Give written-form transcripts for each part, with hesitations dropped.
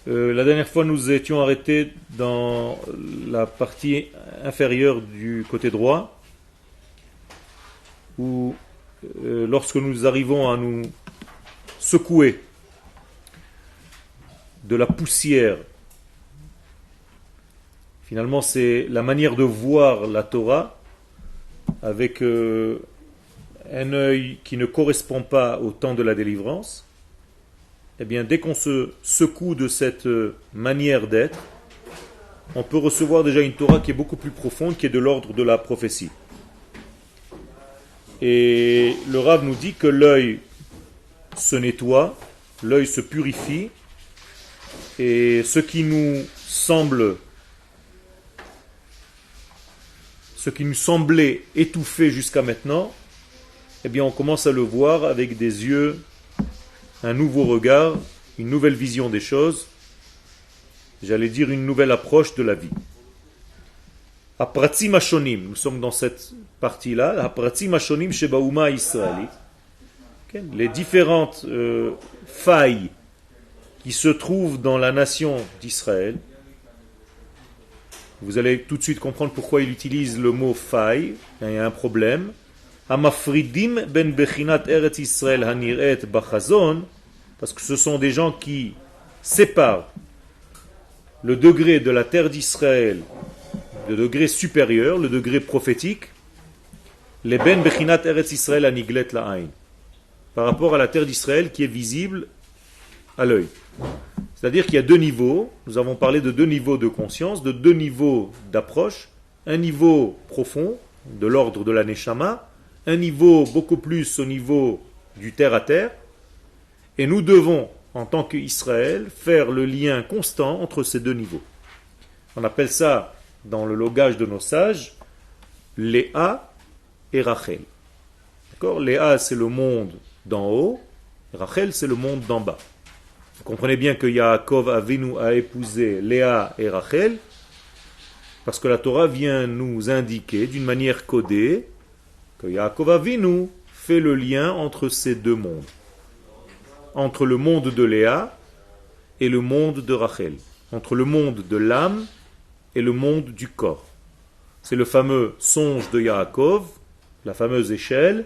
La dernière fois, nous étions arrêtés dans la partie inférieure du côté droit, où lorsque nous arrivons à nous secouer de la poussière, finalement c'est la manière de voir la Torah avec un œil qui ne correspond pas au temps de la délivrance. Eh bien, dès qu'on se secoue de cette manière d'être, on peut recevoir déjà une Torah qui est beaucoup plus profonde, qui est de l'ordre de la prophétie. Et le Rav nous dit que l'œil se nettoie, l'œil se purifie, et ce qui nous semblait étouffé jusqu'à maintenant, eh bien, on commence à le voir avec des yeux, un nouveau regard, une nouvelle vision des choses, j'allais dire une nouvelle approche de la vie. Apratzim Hashonim, nous sommes dans cette partie-là, Apratzim Hashonim Shebaouma Israéli, les différentes failles qui se trouvent dans la nation d'Israël. Vous allez tout de suite comprendre pourquoi il utilise le mot faille, il y a un problème. Amafridim ben bechinat Eretz Israël haniret bachazon, parce que ce sont des gens qui séparent le degré de la terre d'Israël, le degré supérieur, le degré prophétique, les ben bechinat Eretz Israël haniglet la'ain, par rapport à la terre d'Israël qui est visible à l'œil. C'est-à-dire qu'il y a deux niveaux, nous avons parlé de deux niveaux de conscience, de deux niveaux d'approche, un niveau profond, de l'ordre de la Neshama, un niveau beaucoup plus au niveau du terre à terre, et nous devons, en tant qu'Israël, faire le lien constant entre ces deux niveaux. On appelle ça, dans le langage de nos sages, Léa et Rachel. D'accord ? Léa, c'est le monde d'en haut, Rachel, c'est le monde d'en bas. Vous comprenez bien que Yaakov Avinu a épousé Léa et Rachel, parce que la Torah vient nous indiquer d'une manière codée que Yaakov Avinu fait le lien entre ces deux mondes, entre le monde de Léa et le monde de Rachel, entre le monde de l'âme et le monde du corps. C'est le fameux songe de Yaakov, la fameuse échelle,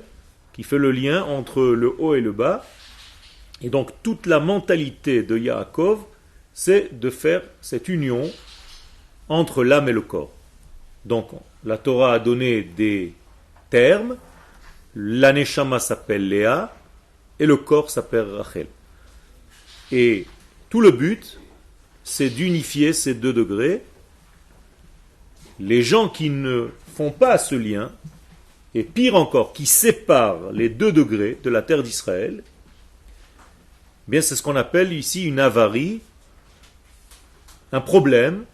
qui fait le lien entre le haut et le bas. Et donc toute la mentalité de Yaakov, c'est de faire cette union entre l'âme et le corps. Donc la Torah a donné des termes, la Neshama s'appelle Léa, et le corps s'appelle Rachel. Et tout le but, c'est d'unifier ces deux degrés. Les gens qui ne font pas ce lien, et pire encore, qui séparent les deux degrés de la terre d'Israël, eh bien c'est ce qu'on appelle ici une avarie, un problème,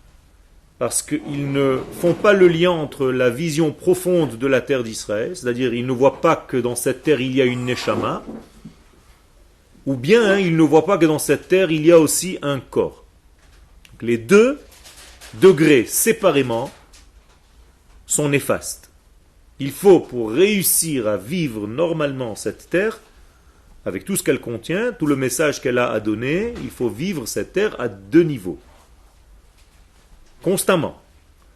parce qu'ils ne font pas le lien entre la vision profonde de la terre d'Israël, c'est-à-dire ils ne voient pas que dans cette terre il y a une Neshama, ou bien ils ne voient pas que dans cette terre il y a aussi un corps. Donc, les deux degrés séparément sont néfastes. Il faut, pour réussir à vivre normalement cette terre, avec tout ce qu'elle contient, tout le message qu'elle a à donner, il faut vivre cette terre à deux niveaux. Constamment.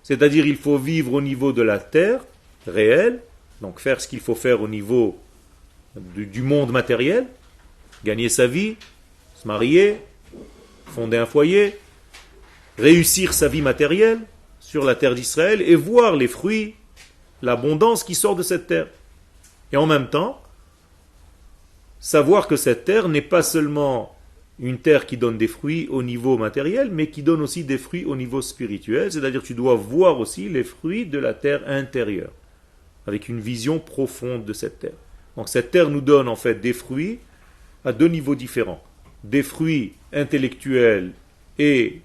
C'est-à-dire il faut vivre au niveau de la terre réelle, donc faire ce qu'il faut faire au niveau du monde matériel, gagner sa vie, se marier, fonder un foyer, réussir sa vie matérielle sur la terre d'Israël et voir les fruits, l'abondance qui sort de cette terre. Et en même temps, savoir que cette terre n'est pas seulement une terre qui donne des fruits au niveau matériel, mais qui donne aussi des fruits au niveau spirituel, c'est-à-dire que tu dois voir aussi les fruits de la terre intérieure, avec une vision profonde de cette terre. Donc cette terre nous donne en fait des fruits à deux niveaux différents, des fruits intellectuels et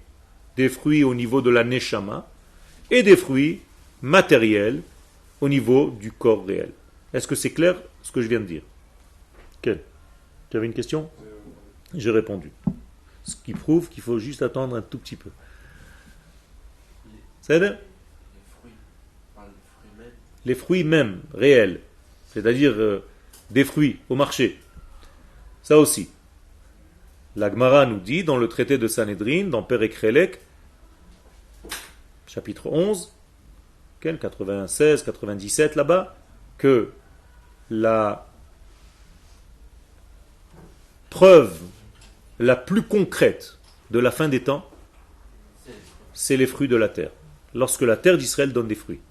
des fruits au niveau de la neshama, et des fruits matériels au niveau du corps réel. Est-ce que c'est clair ce que je viens de dire? Quel? Tu avais une question? J'ai répondu. Ce qui prouve qu'il faut juste attendre un tout petit peu. C'est vrai? Les fruits même, réels. C'est-à-dire des fruits au marché. Ça aussi. La Gemara nous dit dans le traité de Sanhedrin, dans Perek Chelek, chapitre 11, 96, 97 là-bas, que la preuve la plus concrète de la fin des temps, c'est les fruits de la terre. Lorsque la terre d'Israël donne des fruits.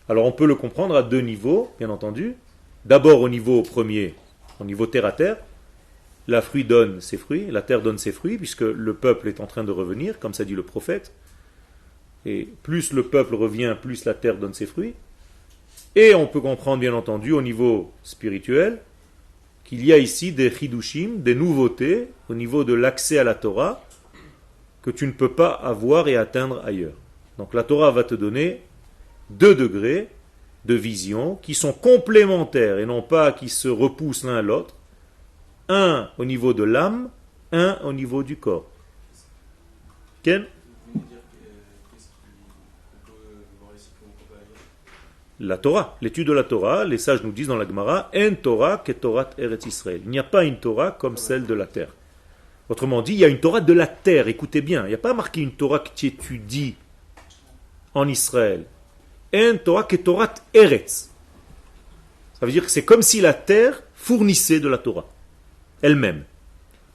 Alors on peut le comprendre à deux niveaux, bien entendu. D'abord au niveau premier, au niveau terre à terre, la fruit donne ses fruits, la terre donne ses fruits, puisque le peuple est en train de revenir, comme ça dit le prophète. Et plus le peuple revient, plus la terre donne ses fruits. Et on peut comprendre, bien entendu, au niveau spirituel, qu'il y a ici des chidushim, des nouveautés, au niveau de l'accès à la Torah, que tu ne peux pas avoir et atteindre ailleurs. Donc la Torah va te donner 2 degrés de vision qui sont complémentaires et non pas qui se repoussent l'un à l'autre. Un au niveau de l'âme, un au niveau du corps. Ken? La Torah, l'étude de la Torah, les sages nous disent dans la Gemara, en Torah que Torah Eretz Israël. Il n'y a pas une Torah comme celle de la terre. Autrement dit, il y a une Torah de la terre, écoutez bien, il n'y a pas marqué une Torah que tu étudies en Israël. En Torah que Torah Eretz. Ça veut dire que c'est comme si la terre fournissait de la Torah, elle-même.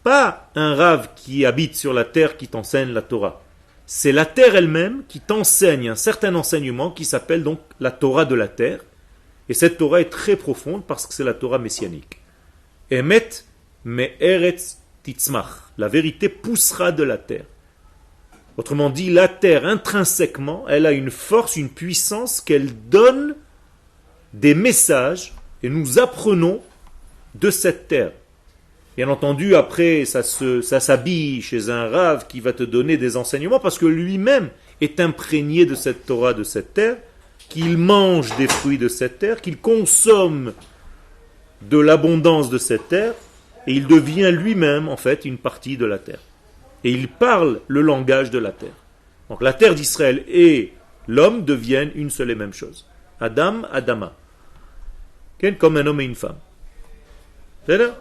Pas un rave qui habite sur la terre qui t'enseigne la Torah. C'est la terre elle-même qui t'enseigne un certain enseignement qui s'appelle donc la Torah de la terre. Et cette Torah est très profonde parce que c'est la Torah messianique. Emet me eretz titzmach. La vérité poussera de la terre. Autrement dit, la terre intrinsèquement, elle a une force, une puissance qu'elle donne des messages et nous apprenons de cette terre. Bien entendu, après, ça s'habille chez un rave qui va te donner des enseignements parce que lui-même est imprégné de cette Torah, de cette terre, qu'il mange des fruits de cette terre, qu'il consomme de l'abondance de cette terre et il devient lui-même, en fait, une partie de la terre. Et il parle le langage de la terre. Donc la terre d'Israël et l'homme deviennent une seule et même chose. Adam, Adama. Comme un homme et une femme. C'est là?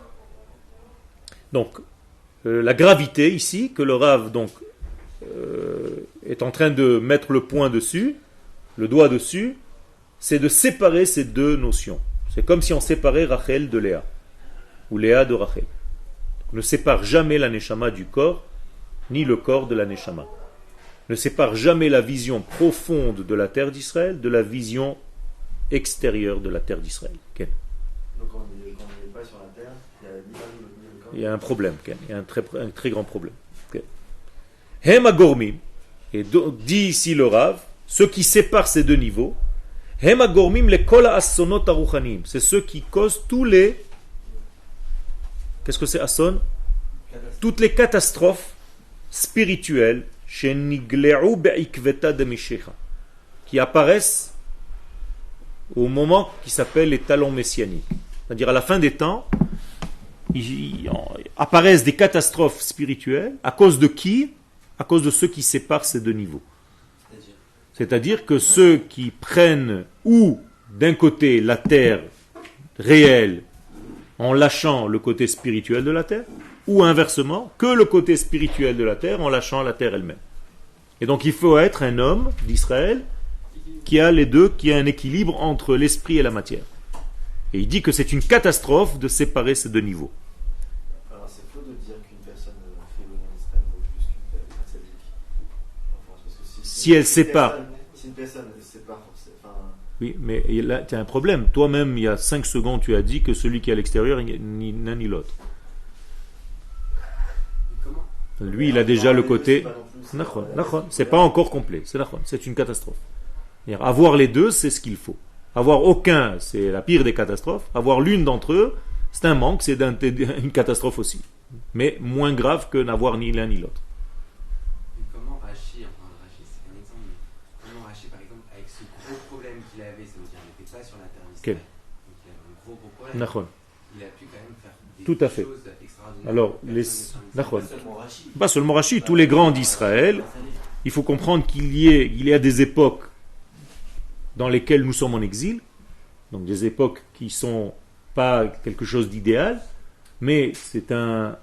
Donc, la gravité ici, que le Rav donc, est en train de mettre le point dessus, le doigt dessus, c'est de séparer ces deux notions. C'est comme si on séparait Rachel de Léa, ou Léa de Rachel. On ne sépare jamais la Neshama du corps, ni le corps de la Neshama. Ne sépare jamais la vision profonde de la terre d'Israël de la vision extérieure de la terre d'Israël. Okay. Donc quand on n'est pas sur la terre, il y a ni l'un ni l'autre, ni le corps. Il y a un problème, il y a un très grand problème. Hema gormim, et dit ici le Rav, ceux qui séparent ces deux niveaux, Hema gormim le kol asonot aruchanim, c'est ceux qui causent tous les, qu'est-ce que c'est ason? Toutes les catastrophes spirituelles shenigleu be'ikveta de Mishecha, qui apparaissent au moment qui s'appelle les talons messianiques. C'est-à-dire à la fin des temps, apparaissent des catastrophes spirituelles. À cause de qui? À cause de ceux qui séparent ces deux niveaux. C'est-à-dire que ceux qui prennent ou d'un côté la terre réelle en lâchant le côté spirituel de la terre, ou inversement, que le côté spirituel de la terre en lâchant la terre elle-même. Et donc il faut être un homme d'Israël qui a les deux, qui a un équilibre entre l'esprit et la matière. Et il dit que c'est une catastrophe de séparer ces deux niveaux. Alors c'est faux de dire qu'une personne fait le monde extrême vaut plus qu'une sadique. Enfin, parce que si elle sépare. Si une personne sépare, enfin... Oui, mais là tu as un problème. Toi-même, il y a 5 secondes, tu as dit que celui qui est à l'extérieur, ni l'un ni l'autre. Lui, il a déjà le côté... C'est pas encore complet. C'est une catastrophe. Avoir les deux, c'est ce qu'il faut. Avoir aucun, c'est la pire des catastrophes. Avoir l'une d'entre eux, c'est un manque, c'est une catastrophe aussi. Mais moins grave que n'avoir ni l'un ni l'autre. Comment Rachi, c'est un exemple, mais comment Rachi, par exemple, avec ce gros problème qu'il avait, c'est-à-dire qu'il n'était pas sur la terre d'Israël, donc il avait un gros problème, il a pu quand même faire des tout à fait. choses extraordinaires. Alors, pas seulement Rachi, tous les grands d'Israël, il faut comprendre qu'il y a des époques dans lesquelles nous sommes en exil, donc des époques qui ne sont pas quelque chose d'idéal, mais c'est un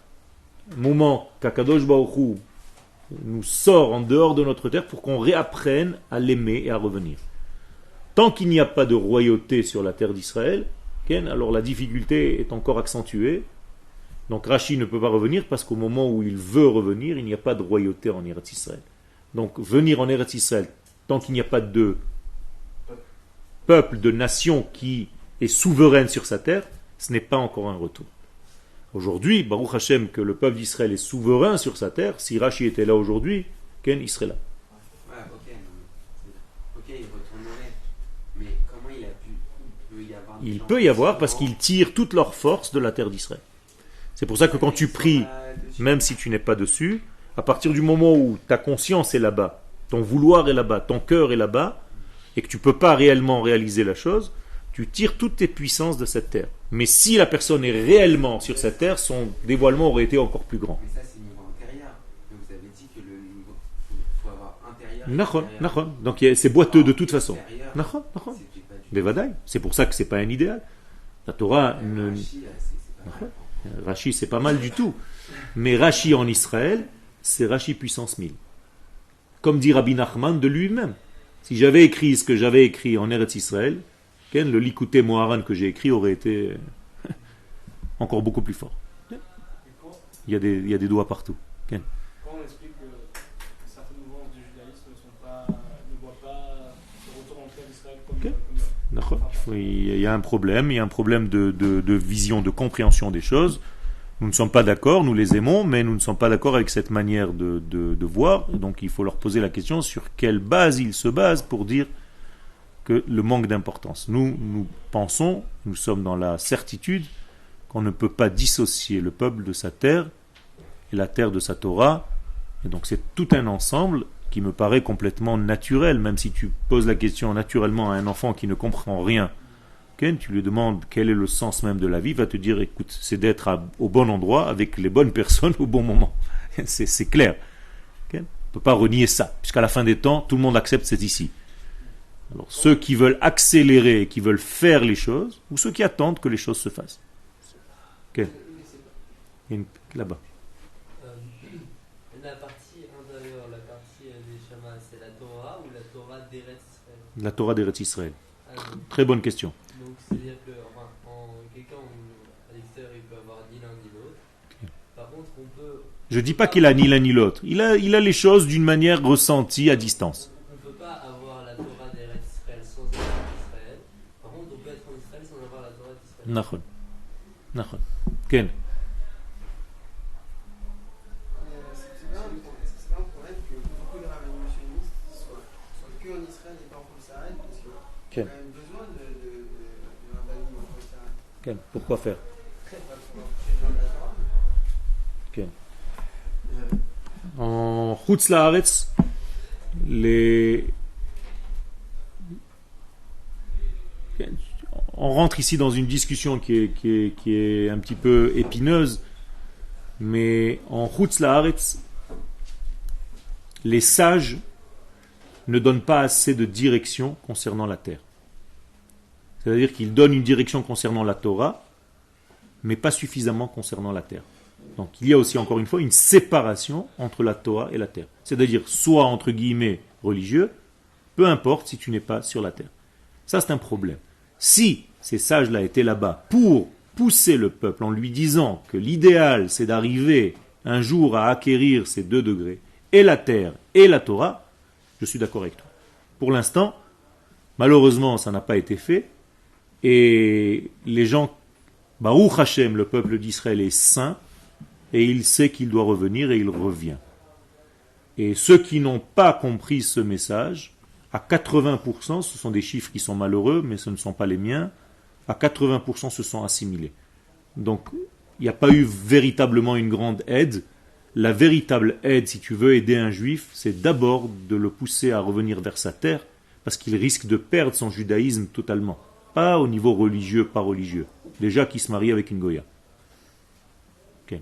moment qu'Akadosh Baruch Hu nous sort en dehors de notre terre pour qu'on réapprenne à l'aimer et à revenir. Tant qu'il n'y a pas de royauté sur la terre d'Israël, alors la difficulté est encore accentuée. Donc Rashi ne peut pas revenir parce qu'au moment où il veut revenir, il n'y a pas de royauté en Eretz Israël. Donc venir en Eretz Israël, tant qu'il n'y a pas de peuple, de nation qui est souveraine sur sa terre, ce n'est pas encore un retour. Aujourd'hui, Baruch Hashem, que le peuple d'Israël est souverain sur sa terre, si Rashi était là aujourd'hui, Ken, il serait là. Ouais, ok, il retournerait, mais comment il peut y avoir... Il peut y avoir parce qu'ils tirent toute leur force de la terre d'Israël. C'est pour ça que quand tu pries, même si tu n'es pas dessus, à partir du moment où ta conscience est là-bas, ton vouloir est là-bas, ton cœur est là-bas, et que tu ne peux pas réellement réaliser la chose, tu tires toutes tes puissances de cette terre. Mais si la personne est réellement sur cette terre, son dévoilement aurait été encore plus grand. Mais ça, c'est le niveau intérieur. Mais vous avez dit que le niveau, faut avoir intérieur. Nachon. Donc c'est boiteux de toute façon. Nachon. C'est pour ça que c'est pas un idéal. La Torah ne... Rashi, c'est pas mal du tout. Mais Rashi en Israël, c'est Rashi puissance 1000. Comme dit Rabbi Nachman de lui-même. Si j'avais écrit ce que j'avais écrit en Eretz Israël, le Likutei Moharan que j'ai écrit aurait été encore beaucoup plus fort. Il y a des doigts partout. Quand on explique que certaines mouvances du judaïsme ne voient pas le retour en terre d'Israël comme il y a un problème de vision, de compréhension des choses. Nous ne sommes pas d'accord, nous les aimons, mais nous ne sommes pas d'accord avec cette manière de voir. Donc il faut leur poser la question sur quelle base ils se basent pour dire que le manque d'importance. Nous pensons, nous sommes dans la certitude qu'on ne peut pas dissocier le peuple de sa terre et la terre de sa Torah. Et donc c'est tout un ensemble qui me paraît complètement naturel, même si tu poses la question naturellement à un enfant qui ne comprend rien. Tu lui demandes quel est le sens même de la vie, il va te dire, écoute, c'est d'être au bon endroit avec les bonnes personnes au bon moment. C'est clair. On ne peut pas renier ça, puisqu'à la fin des temps, tout le monde accepte c'est ici. Alors ceux qui veulent accélérer, qui veulent faire les choses, ou ceux qui attendent que les choses se fassent. Là-bas. La partie intérieure, la partie des Shama, c'est la Torah ou la Torah d'Eretz Israël? La Torah d'Eretz Israël. Très bonne question. Donc c'est-à-dire que quelqu'un à l'extérieur il peut avoir ni l'un ni l'autre. Okay. Par contre on peut... Je dis pas qu'il a ni l'un ni l'autre. Il a les choses d'une manière ressentie à distance. On ne peut pas avoir la Torah d'Eretz Israël sans être en Israël. Par contre on peut être en Israël sans avoir la Torah d'Israël. Nachon. Ken. C'est pas un problème que beaucoup de rabbins sionistes soient que en Israël et pas en Israël, parce qu'il y a quand même besoin de rabbins en Israël. Pourquoi faire? En Chutz Laaretz, on rentre ici dans une discussion qui est un petit peu épineuse, mais en Chutz Laaretz, les sages ne donnent pas assez de direction concernant la terre. C'est-à-dire qu'ils donnent une direction concernant la Torah, mais pas suffisamment concernant la terre. Donc il y a aussi, encore une fois, une séparation entre la Torah et la terre. C'est-à-dire, soit entre guillemets religieux, peu importe si tu n'es pas sur la terre. Ça, c'est un problème. Si ces sages-là étaient là-bas pour pousser le peuple en lui disant que l'idéal, c'est d'arriver un jour à acquérir ces 2 degrés, et la terre et la Torah, je suis d'accord avec toi. Pour l'instant, malheureusement, ça n'a pas été fait, et les gens, Baruch Hashem, le peuple d'Israël est saint, et il sait qu'il doit revenir, et il revient. Et ceux qui n'ont pas compris ce message, à 80%, ce sont des chiffres qui sont malheureux, mais ce ne sont pas les miens, à 80% se sont assimilés. Donc, il n'y a pas eu véritablement une grande aide. La véritable aide, si tu veux aider un juif, c'est d'abord de le pousser à revenir vers sa terre, parce qu'il risque de perdre son judaïsme totalement. Pas au niveau religieux, pas religieux. Déjà qui se marie avec une goya. Okay.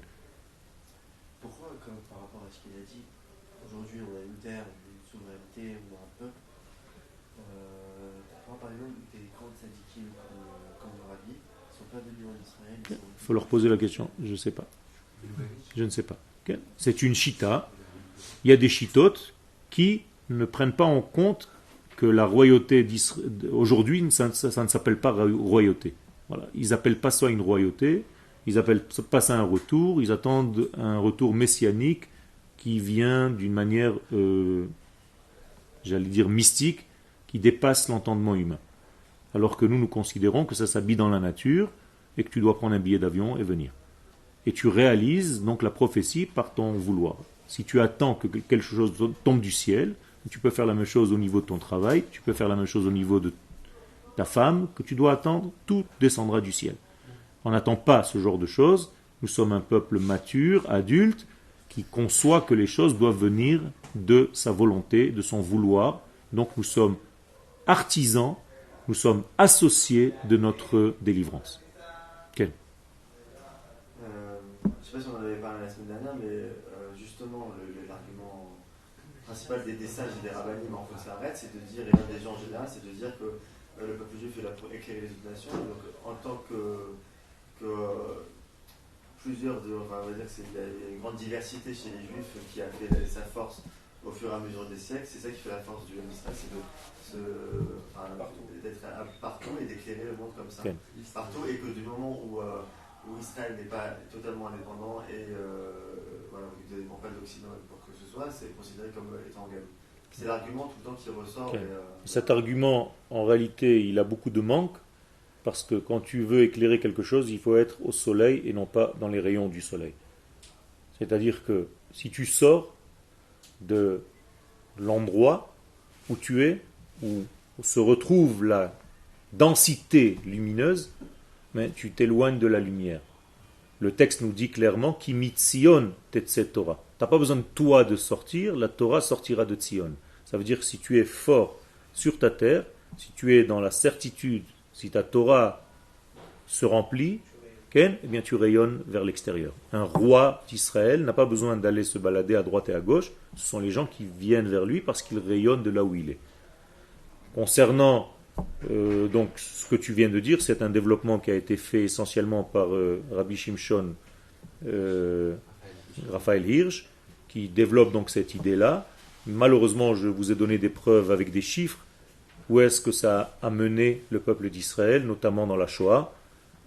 Pourquoi, par rapport à ce qu'il a dit, aujourd'hui on a une terre, une souveraineté, on a un peuple, pourquoi par exemple des grands tzadikim comme le Rabbi ne sont pas venus en Israël? Il faut leur poser la question, je ne sais pas. Je ne sais pas. Okay. C'est une chita. Il y a des chitotes qui ne prennent pas en compte que la royauté d'Israël, aujourd'hui, ça ne s'appelle pas royauté. Voilà. Ils n'appellent pas ça une royauté, ils n'appellent pas ça un retour, ils attendent un retour messianique qui vient d'une manière, j'allais dire mystique, qui dépasse l'entendement humain. Alors que nous considérons que ça s'habille dans la nature et que tu dois prendre un billet d'avion et venir. Et tu réalises donc la prophétie par ton vouloir. Si tu attends que quelque chose tombe du ciel, tu peux faire la même chose au niveau de ton travail, tu peux faire la même chose au niveau de ta femme, que tu dois attendre, tout descendra du ciel. On n'attend pas ce genre de choses. Nous sommes un peuple mature, adulte, qui conçoit que les choses doivent venir de sa volonté, de son vouloir. Donc nous sommes artisans, nous sommes associés de notre délivrance. Quel Je ne sais pas si on en avait parlé la semaine dernière, mais justement, l'argument principal des sages et des rabbinim en Khossaret, c'est de dire, et même des gens en général, c'est de dire que le peuple juif est là pour éclairer les autres nations. Donc, en tant que plusieurs, on va dire qu'il y a une grande diversité chez les juifs qui a fait sa force au fur et à mesure des siècles. C'est ça qui fait la force du Israël, c'est d'être partout et d'éclairer le monde comme ça. Okay. Partout, et que du moment où Israël n'est pas totalement indépendant et voilà, vous ne dépend pas de l'Occident pour que ce soit, c'est considéré comme étant en gamme. C'est l'argument tout le temps qui ressort. Okay. Cet argument, en réalité, il a beaucoup de manques, parce que quand tu veux éclairer quelque chose, il faut être au soleil et non pas dans les rayons du soleil. C'est-à-dire que si tu sors de l'endroit où tu es, où se retrouve la densité lumineuse, mais tu t'éloignes de la lumière. Le texte nous dit clairement « Ki mitzion tetze Torah ». Tu n'as pas besoin de toi de sortir, la Torah sortira de Tzion. Ça veut dire que si tu es fort sur ta terre, si tu es dans la certitude, si ta Torah se remplit, eh bien tu rayonnes vers l'extérieur. Un roi d'Israël n'a pas besoin d'aller se balader à droite et à gauche, ce sont les gens qui viennent vers lui parce qu'il rayonne de là où il est. Concernant donc ce que tu viens de dire, c'est un développement qui a été fait essentiellement par Rabbi Shimshon Raphaël Hirsch, qui développe donc cette idée-là. Malheureusement, je vous ai donné des preuves avec des chiffres. Où est-ce que ça a mené le peuple d'Israël, notamment dans la Shoah,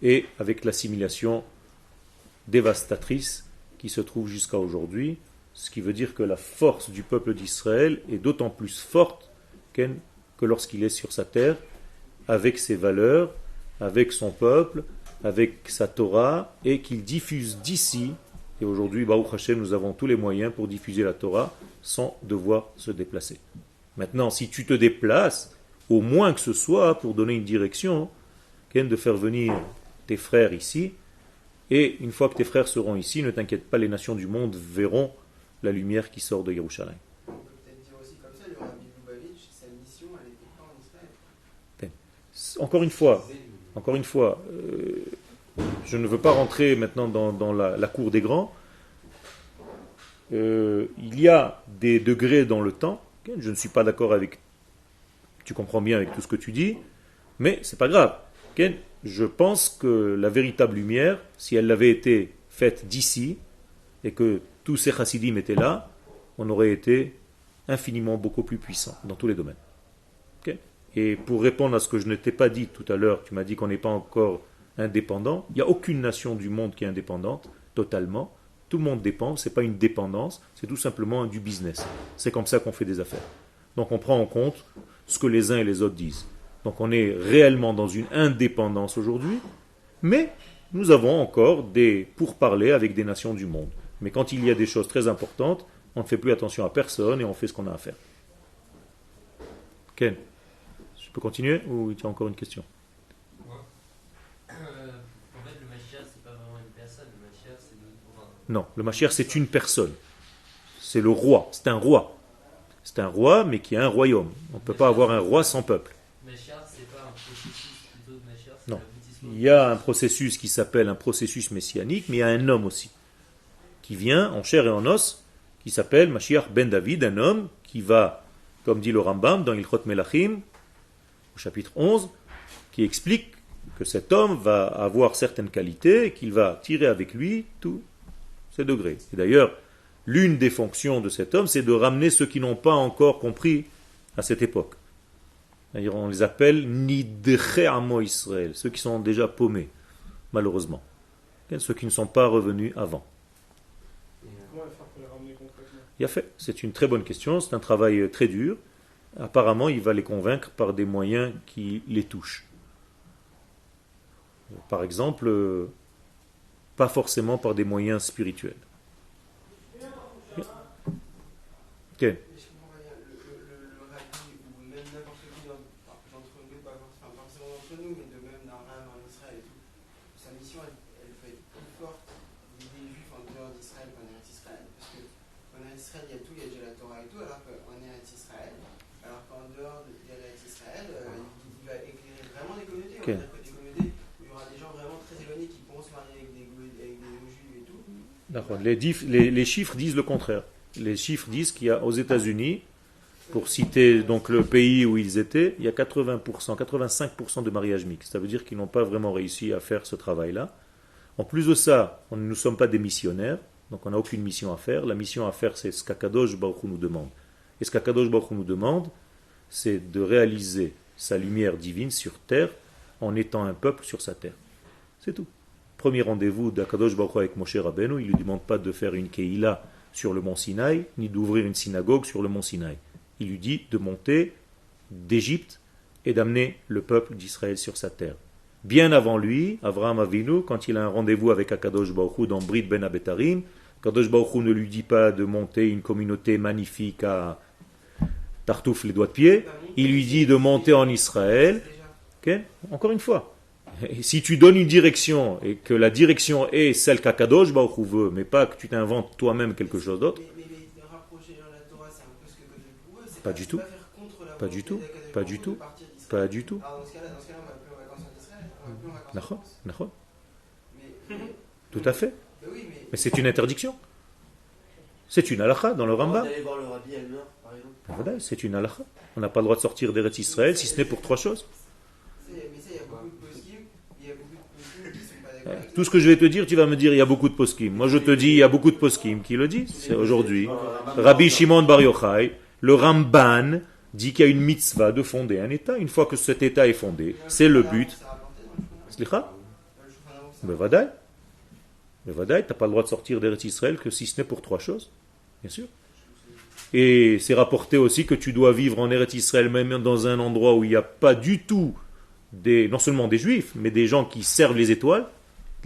et avec l'assimilation dévastatrice qui se trouve jusqu'à aujourd'hui, ce qui veut dire que la force du peuple d'Israël est d'autant plus forte que lorsqu'il est sur sa terre, avec ses valeurs, avec son peuple, avec sa Torah, et qu'il diffuse d'ici. Et aujourd'hui, Baruch Hashem, nous avons tous les moyens pour diffuser la Torah sans devoir se déplacer. Maintenant, si tu te déplaces, au moins que ce soit pour donner une direction, de faire venir tes frères ici, et une fois que tes frères seront ici, ne t'inquiète pas, les nations du monde verront la lumière qui sort de Yerushalayim. On peut peut-être dire aussi comme ça, le Rabbi Lubavitch, sa mission, elle n'était pas en Israël. Encore une fois, je ne veux pas rentrer maintenant dans la cour des grands. Il y a des degrés dans le temps. Je ne suis pas d'accord avec, tu comprends bien avec tout ce que tu dis, mais c'est pas grave. Je pense que la véritable lumière, si elle avait été faite d'ici, et que tous ces chassidim étaient là, on aurait été infiniment beaucoup plus puissant dans tous les domaines. Et pour répondre à ce que je ne t'ai pas dit tout à l'heure, tu m'as dit qu'on n'est pas encore indépendant. Il n'y a aucune nation du monde qui est indépendante, totalement. Tout le monde dépend, ce n'est pas une dépendance, c'est tout simplement du business. C'est comme ça qu'on fait des affaires. Donc on prend en compte ce que les uns et les autres disent. Donc on est réellement dans une indépendance aujourd'hui, mais nous avons encore des pourparlers avec des nations du monde. Mais quand il y a des choses très importantes, on ne fait plus attention à personne et on fait ce qu'on a à faire. Ken, je peux continuer ou tu as encore une question? En fait, le Mashiach, c'est pas vraiment une personne. Le Mashiach, c'est Non, le Mashiach, c'est une personne. C'est le roi. C'est un roi. C'est un roi, mais qui a un royaume. On ne peut pas avoir un roi sans peuple. Mashiach, c'est pas un processus plutôt de Mashiach, c'est non. Il y a un processus qui s'appelle un processus messianique, mais il y a un homme aussi, qui vient en chair et en os, qui s'appelle Mashiach ben David, un homme qui va, comme dit le Rambam dans Ilchot Melachim, au chapitre 11, qui explique que cet homme va avoir certaines qualités et qu'il va tirer avec lui tous c'est degré. Et d'ailleurs, l'une des fonctions de cet homme, c'est de ramener ceux qui n'ont pas encore compris à cette époque. C'est-à-dire, on les appelle Nidche Amo Israël, ceux qui sont déjà paumés, malheureusement. Ceux qui ne sont pas revenus avant. Comment faire pour les ramener concrètement? Il a fait. C'est une très bonne question, c'est un travail très dur. Apparemment, il va les convaincre par des moyens qui les touchent. Par exemple, pas forcément par des moyens spirituels. Okay. Le rabbi, ou même n'importe qui d'entre nous, pas forcément d'entre nous, mais de même d'un rab en Israël et tout, sa mission, elle peut être plus forte des juifs en dehors d'Israël qu'en Eretz Israël. Parce qu'en Eretz Israël, il y a tout, il y a déjà la Torah et tout, alors qu'en Eretz Israël, alors qu'en dehors d'Eretz Israël, il va éclairer vraiment des communautés. Okay. On va dire que des communautés où il y aura des gens vraiment très éloignés qui pourront se marier avec des juifs et tout. D'accord. Les chiffres disent le contraire. Les chiffres disent qu'il y a aux États-Unis, pour citer donc le pays où ils étaient, il y a 80%, 85% de mariages mixtes. Ça veut dire qu'ils n'ont pas vraiment réussi à faire ce travail-là. En plus de ça, nous ne sommes pas des missionnaires, donc on n'a aucune mission à faire. La mission à faire, c'est ce qu'Akadosh Baruch Hu nous demande. Et ce qu'Akadosh Baruch Hu nous demande, c'est de réaliser sa lumière divine sur terre en étant un peuple sur sa terre. C'est tout. Premier rendez-vous d'Akadosh Baruch Hu avec Moshe Rabbeinu, il ne lui demande pas de faire une Keïla sur le mont Sinaï, ni d'ouvrir une synagogue sur le mont Sinaï. Il lui dit de monter d'Égypte et d'amener le peuple d'Israël sur sa terre. Bien avant lui, Avraham Avinu, quand il a un rendez-vous avec Akadosh Baruch Hu dans Brit Ben Abetarim, Akadosh Baruch Hu ne lui dit pas de monter une communauté magnifique à Tartouf les doigts de pied, il lui dit de monter en Israël. Okay? Encore une fois, si tu donnes une direction et que la direction est celle qu'Akadosh Baruch Hu veut, mais pas que tu t'inventes toi-même quelque chose d'autre. Mais rapprocher la Torah, c'est un peu ce que Godel pour eux. Pas du tout. Pas du tout. Pas du tout. Pas du tout. Alors dans ce cas-là, on va plus en vacances en Israël. On va plus en vacances en France. Tout à fait. Mais c'est une interdiction. C'est une halakha dans le Rambam. D'aller voir le rabbi Elmer, par exemple. Voilà, c'est une halakha. On n'a pas le droit de sortir d'Eretz Israël si ce n'est pour trois choses. Tout ce que je vais te dire, tu vas me dire il y a beaucoup de poskim. Moi je te dis il y a beaucoup de poskim qui le disent. C'est aujourd'hui. Rabbi Shimon Bar Yochai, le Ramban dit qu'il y a une mitzvah de fonder un État. Une fois que cet État est fondé, c'est le but. Slicha? Bevadaï. Bevadaï, tu n'as pas le droit de sortir d'Eretz Israël que si ce n'est pour trois choses. Bien sûr. Et c'est rapporté aussi que tu dois vivre en Eretz Israël même dans un endroit où il n'y a pas du tout non seulement des juifs, mais des gens qui servent les étoiles,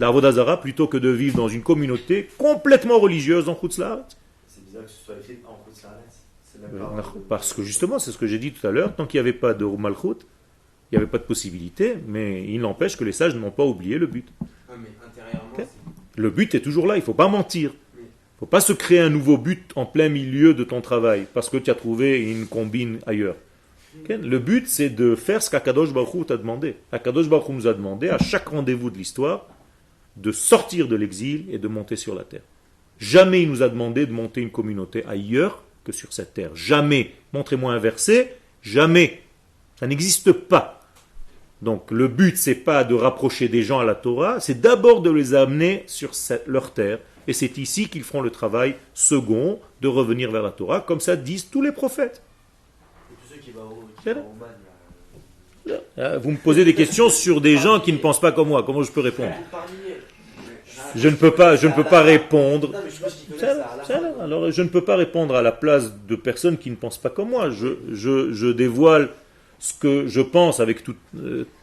la Avodah Zara, plutôt que de vivre dans une communauté complètement religieuse en Chutz La'aretz. C'est bizarre que ce soit écrit en Chutz La'aretz. Parce que justement, c'est ce que j'ai dit tout à l'heure, tant qu'il n'y avait pas de Malchut, il n'y avait pas de possibilité, mais il n'empêche que les sages n'ont pas oublié le but. Mais intérieurement, okay. Le but est toujours là, il ne faut pas mentir. Il ne faut pas se créer un nouveau but en plein milieu de ton travail, parce que tu as trouvé une combine ailleurs. Okay. Le but, c'est de faire ce qu'Akadosh Baruch Hu t'a demandé. Akadosh Baruch Hu nous a demandé, à chaque rendez-vous de l'histoire, de sortir de l'exil et de monter sur la terre. Jamais il nous a demandé de monter une communauté ailleurs que sur cette terre. Jamais. Montrez-moi un verset. Jamais. Ça n'existe pas. Donc le but, c'est pas de rapprocher des gens à la Torah, c'est d'abord de les amener sur leur terre. Et c'est ici qu'ils feront le travail second de revenir vers la Torah, comme ça disent tous les prophètes. Et tous ceux qui vont au Man, vous me posez des questions sur des gens qui ne pensent pas comme moi. Comment je peux répondre? Je ne peux pas répondre. Alors, je ne peux pas répondre à la place de personnes qui ne pensent pas comme moi. Je dévoile ce que je pense avec tout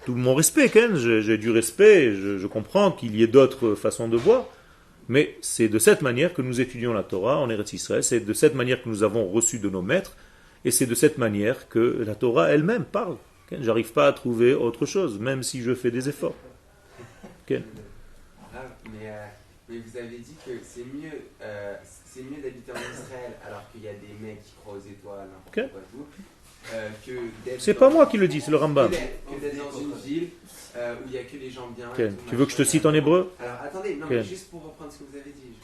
mon respect. J'ai du respect, je comprends qu'il y ait d'autres façons de voir. Mais c'est de cette manière que nous étudions la Torah en Eretz Israël. C'est de cette manière que nous avons reçu de nos maîtres. Et c'est de cette manière que la Torah elle-même parle. J'arrive pas à trouver autre chose, même si je fais des efforts. Mais vous avez dit que c'est mieux d'habiter en Israël alors qu'il y a des mecs qui croient aux étoiles, n'importe quoi tout, que d'être... C'est pas moi qui le dis, c'est le Rambam. Que d'être dans une ville où il n'y a que les gens bien... Tu veux que je te cite en hébreu? Alors attendez, non, mais juste pour reprendre ce que vous avez dit.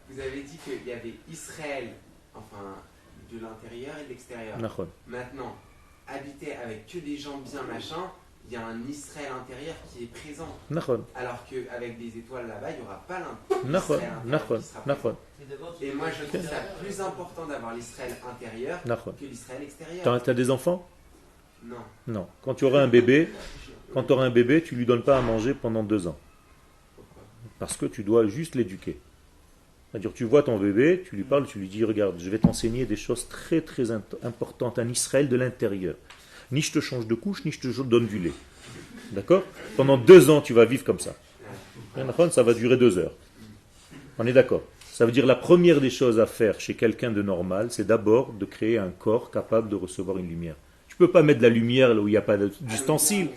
Vous avez dit qu'il y avait Israël, enfin, de l'intérieur et de l'extérieur. Maintenant, habiter avec que des gens bien machin, il y a un Israël intérieur qui est présent. Nachon. Alors qu'avec des étoiles là-bas, il n'y aura pas Nachon. l'Israël intérieur qui sera présent. Nachon. Et moi, je trouve ça plus important d'avoir l'Israël intérieur Nachon. que l'Israël extérieur. T'as des enfants? Non. Non. Quand tu auras un bébé, tu lui donnes pas à manger pendant 2 ans. Pourquoi? Parce que tu dois juste l'éduquer. C'est-à-dire, tu vois ton bébé, tu lui parles, tu lui dis, regarde, je vais t'enseigner des choses très très importantes, un Israël de l'intérieur. Ni je te change de couche, ni je te donne du lait. D'accord? Pendant 2 ans, tu vas vivre comme ça. Ça va durer 2 heures. On est d'accord? Ça veut dire la première des choses à faire chez quelqu'un de normal, c'est d'abord de créer un corps capable de recevoir une lumière. Tu ne peux pas mettre de la lumière là où il n'y a pas d'ustensile.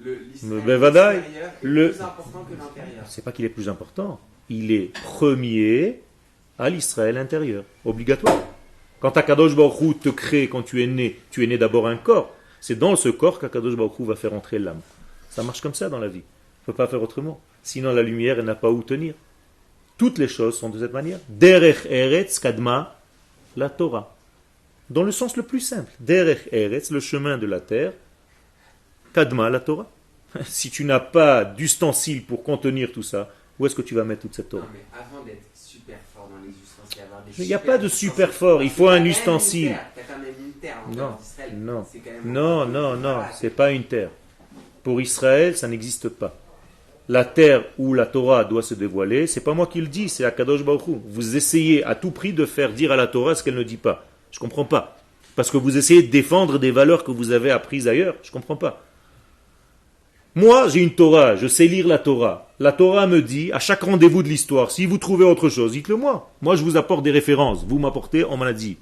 L'Israël extérieur est plus important que l'intérieur. C'est pas qu'il est plus important. Il est premier à l'Israël intérieur, obligatoire. Quand Akadosh Baruch Hu te crée, quand tu es né d'abord un corps. C'est dans ce corps qu'Akadosh Baruch Hu va faire entrer l'âme. Ça marche comme ça dans la vie. On ne peut pas faire autrement. Sinon la lumière, elle n'a pas où tenir. Toutes les choses sont de cette manière. Derech Eretz Kadma, la Torah. Dans le sens le plus simple. Derech Eretz, le chemin de la terre. Kadma, la Torah. Si tu n'as pas d'ustensile pour contenir tout ça, où est-ce que tu vas mettre toute cette Torah? Non, mais avant d'être super fort dans les ustensiles, avoir des Il n'y a pas de super fort, il faut un ustensile. Tu as quand même une terre en Non, dehors d'Israël. non, C'est quand même non, c'est pas une terre. Pour Israël, ça n'existe pas. La terre où la Torah doit se dévoiler, c'est pas moi qui le dis, c'est Akadosh Baruch Hu. Vous essayez à tout prix de faire dire à la Torah ce qu'elle ne dit pas. Je comprends pas. Parce que vous essayez de défendre des valeurs que vous avez apprises ailleurs. Je comprends pas. Moi, j'ai une Torah, je sais lire la Torah. La Torah me dit, à chaque rendez-vous de l'histoire, si vous trouvez autre chose, dites-le moi. Moi, je vous apporte des références. Vous m'apportez, on m'en a dit.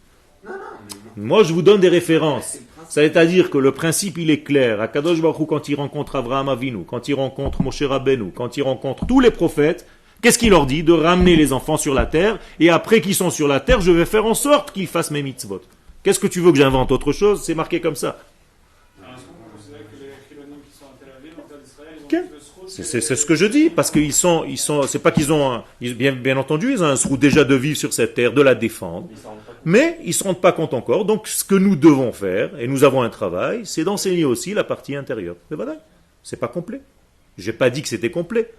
Moi, je vous donne des références. C'est-à-dire que le principe, il est clair. Akadosh Baruch Hu, quand il rencontre Avraham Avinu, quand il rencontre Moshe Rabbeinu, quand il rencontre tous les prophètes, qu'est-ce qu'il leur dit? De ramener les enfants sur la terre, et après qu'ils sont sur la terre, je vais faire en sorte qu'ils fassent mes mitzvot. Qu'est-ce que tu veux que j'invente autre chose? C'est marqué comme ça. C'est ce que je dis, parce qu'ils sont, c'est pas qu'ils ont, bien entendu, ils ont un srout déjà de vivre sur cette terre, de la défendre, mais ils ne se rendent pas compte encore. Donc, ce que nous devons faire, et nous avons un travail, c'est d'enseigner aussi la partie intérieure. C'est pas complet. J'ai pas dit que c'était complet.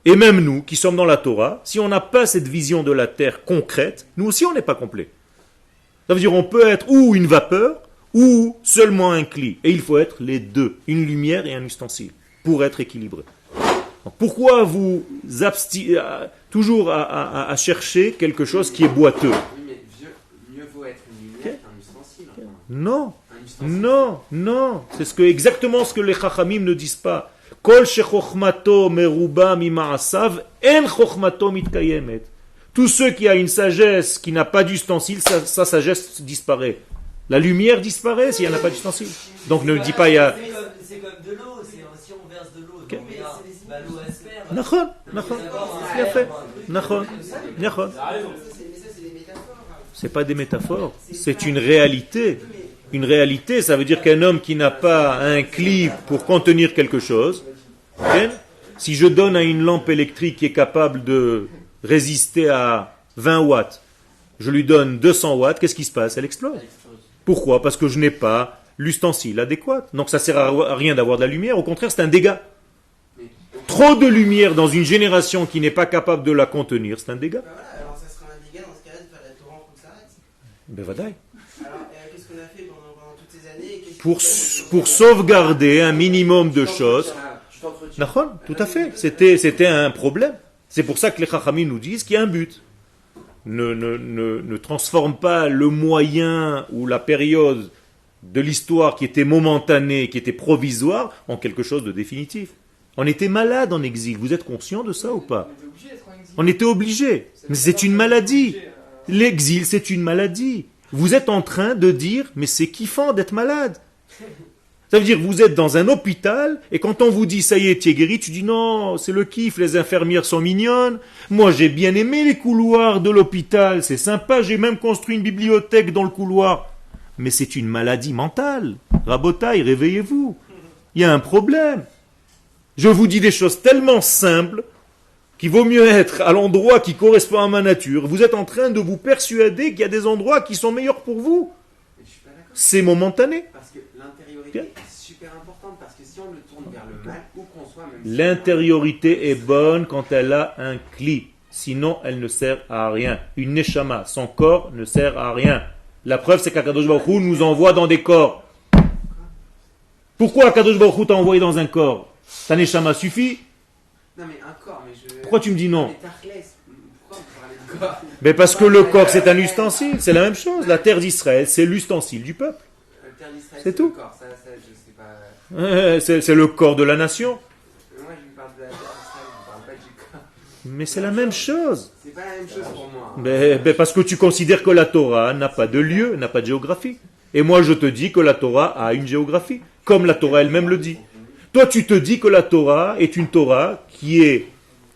Et même nous, qui sommes dans la Torah, si on n'a pas cette vision de la terre concrète, nous aussi on n'est pas complet. Ça veut dire on peut être ou une vapeur, ou seulement un cli. Et il faut être les deux, une lumière et un ustensile, pour être équilibré. Donc, pourquoi vous toujours à chercher quelque chose qui est boiteux? Oui, mais mieux vaut être une lumière qu'un ustensile. Non, non, c'est exactement ce que les Chachamim ne disent pas. Kol shechochmato meruba mima'asav en chochmato mitkayemet. Tous ceux qui ont une sagesse qui n'a pas d'ustensile, sa sagesse disparaît. La lumière disparaît s'il n'y en a pas d'ustensile. Donc ne dis pas il y a... C'est comme de l'eau, si on verse de l'eau, l'eau espère. Nachon. C'est pas des métaphores, c'est une réalité. Une réalité, ça veut dire qu'un homme qui n'a pas un cli pour contenir quelque chose, si je donne à une lampe électrique qui est capable de résister à 20 watts, je lui donne 200 watts, qu'est-ce qui se passe? Elle explose. Pourquoi? Parce que je n'ai pas l'ustensile adéquat. Donc ça ne sert à rien d'avoir de la lumière, au contraire c'est un dégât. Trop de lumière dans une génération qui n'est pas capable de la contenir, c'est un dégât. Alors ça sera un dégât dans ce cas-là de faire la Torah en toute s'arrête. Ben vadaï. Alors qu'est-ce qu'on a fait pendant toutes ces années? Pour sauvegarder un minimum de choses. Tout à fait. C'était un problème. C'est pour ça que les Chachamim nous disent qu'il y a un but. Ne transforme pas le moyen ou la période de l'histoire qui était momentanée, qui était provisoire, en quelque chose de définitif. On était malade en exil. Vous êtes conscient de ça ou pas? On était obligé. Mais c'est une maladie. L'exil, c'est une maladie. Vous êtes en train de dire, mais c'est kiffant d'être malade. Ça veut dire que vous êtes dans un hôpital, et quand on vous dit, ça y est, tu es guéri, tu dis, non, c'est le kiff, les infirmières sont mignonnes. Moi, j'ai bien aimé les couloirs de l'hôpital, c'est sympa, j'ai même construit une bibliothèque dans le couloir. Mais c'est une maladie mentale. Rabotaï, réveillez-vous. Il y a un problème. Je vous dis des choses tellement simples qu'il vaut mieux être à l'endroit qui correspond à ma nature. Vous êtes en train de vous persuader qu'il y a des endroits qui sont meilleurs pour vous. c'est momentané. Parce que l'intériorité est super importante, parce que si on le tourne vers le mal, où qu'on soit, même l'intériorité est bonne quand elle a un cli. Sinon, elle ne sert à rien. Une neshama, son corps ne sert à rien. La preuve, c'est qu'Akadosh Baruch Hu nous envoie dans des corps. Pourquoi Akadosh Baruch Hu t'a envoyé dans un corps? Ta neshama suffit? Non mais un corps, mais je... Pourquoi tu me dis non? Mais Tachlès, pourquoi vous parlez de corps? Mais parce que le corps, c'est un ustensile. C'est la même chose. La terre d'Israël, c'est l'ustensile du peuple. La terre d'Israël, C'est tout. le corps, ça, je sais pas... C'est le corps de la nation. Moi, je lui parle de la terre d'Israël, je ne parle pas du corps. Mais c'est la même chose. C'est pas la même chose pour moi. Mais parce que tu considères que la Torah n'a pas de lieu, n'a pas de géographie. Et moi, je te dis que la Torah a une géographie, comme la Torah elle-même le dit. Toi, tu te dis que la Torah est une Torah qui est,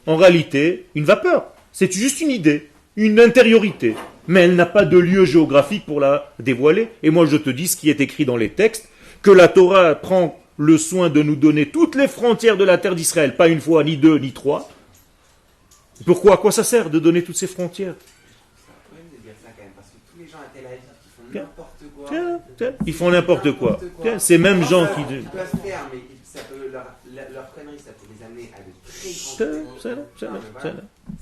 en réalité, une vapeur. C'est juste une idée, une intériorité. Mais elle n'a pas de lieu géographique pour la dévoiler. Et moi, je te dis ce qui est écrit dans les textes, que la Torah prend le soin de nous donner toutes les frontières de la terre d'Israël, pas une fois, ni deux, ni trois. Pourquoi? À quoi ça sert de donner toutes ces frontières? C'est un problème de dire ça quand même, parce que tous les gens à Tel Aviv qui font n'importe quoi... Ils font n'importe quoi. Ces mêmes gens qui... Ils peuvent faire, mais ça peut leur connerie, ça peut les amener à de très grands trucs.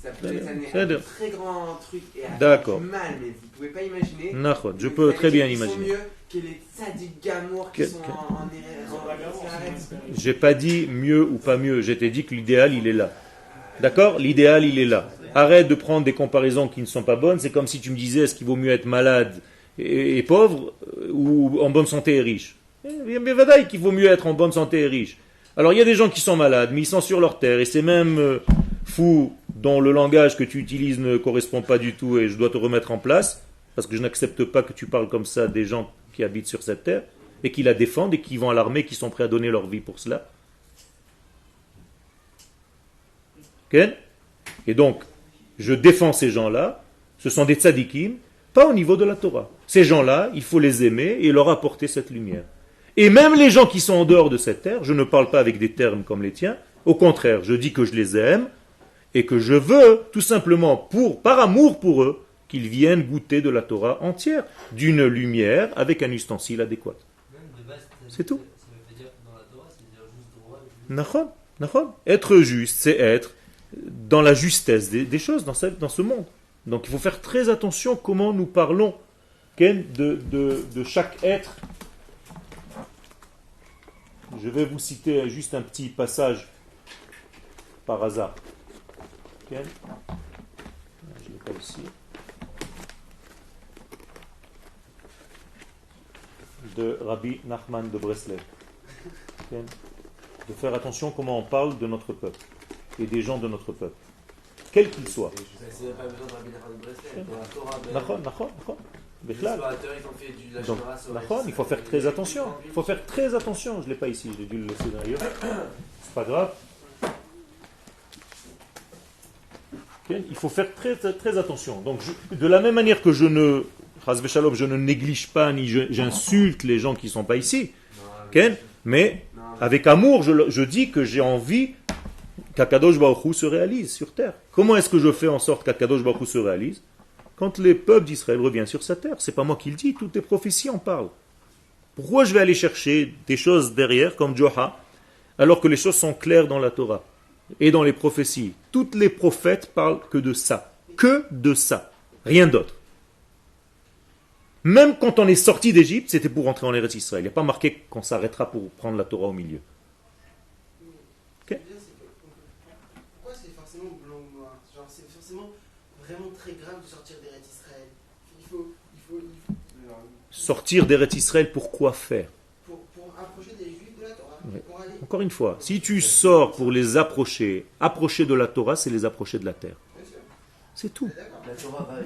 Ça peut les amener à de très grands trucs et à faire du mal, mais vous ne pouvez pas imaginer. Je peux très bien imaginer. Ils sont mieux que les tzaddik gamour qui sont en J'ai pas dit mieux ou pas mieux, je t'ai dit que l'idéal il est là. D'accord? L'idéal il est là. Arrête de prendre des comparaisons qui ne sont pas bonnes. C'est comme si tu me disais est-ce qu'il vaut mieux être malade et pauvre ou en bonne santé et riche. Mais vadaï qu'il vaut mieux être en bonne santé et riche. Alors il y a des gens qui sont malades, mais ils sont sur leur terre et c'est même fou dont le langage que tu utilises ne correspond pas du tout et je dois te remettre en place parce que je n'accepte pas que tu parles comme ça des gens qui habitent sur cette terre et qui la défendent et qui vont à l'armée, qui sont prêts à donner leur vie pour cela. Okay? Et donc, je défends ces gens-là, ce sont des tzadikim, pas au niveau de la Torah. Ces gens-là, il faut les aimer et leur apporter cette lumière. Et même les gens qui sont en dehors de cette terre, je ne parle pas avec des termes comme les tiens, au contraire, je dis que je les aime et que je veux, tout simplement, par amour pour eux, qu'ils viennent goûter de la Torah entière, d'une lumière avec un ustensile adéquat. C'est tout. Ça veut dire dans la Torah, c'est dire juste droit. Nachon. Être juste, c'est être dans la justesse des choses dans ce monde. Donc il faut faire très attention comment nous parlons de chaque être. Je vais vous citer juste un petit passage par hasard. Je ne l'ai pas ici. De Rabbi Nachman de Breslev. De faire attention comment on parle de notre peuple et des gens de notre peuple, quel qu'il soit. C'est pas besoin de Rabbi Nachman de Breslev. Pour la Torah, les explorateurs, il faut faire très attention. Il faut faire très attention. Je ne l'ai pas ici, j'ai dû le laisser d'ailleurs. C'est pas grave. Il faut faire très, très attention. Donc, de la même manière que je ne néglige pas ni j'insulte les gens qui ne sont pas ici, mais avec amour, je dis que j'ai envie qu'Akadosh Baruch Hu se réalise sur terre. Comment est-ce que je fais en sorte qu'Akadosh Baruch Hu se réalise? Quand les peuples d'Israël reviennent sur sa terre. C'est pas moi qui le dis, toutes les prophéties en parlent. Pourquoi je vais aller chercher des choses derrière, comme Joha, alors que les choses sont claires dans la Torah et dans les prophéties? Toutes les prophètes parlent que de ça. Que de ça. Rien d'autre. Même quand on est sorti d'Égypte, c'était pour rentrer en Eretz Israël. Il n'y a pas marqué qu'on s'arrêtera pour prendre la Torah au milieu. Pourquoi c'est forcément blanc ou noir? Genre, c'est forcément vraiment très grave de sortir d'Eretz Israël. Il faut... Sortir d'Eretz Israël, pour quoi faire? Pour approcher des Juifs de la Torah. Ouais. Pour aller... Encore une fois, si tu sors pour les approcher de la Torah, c'est les approcher de la terre. C'est tout.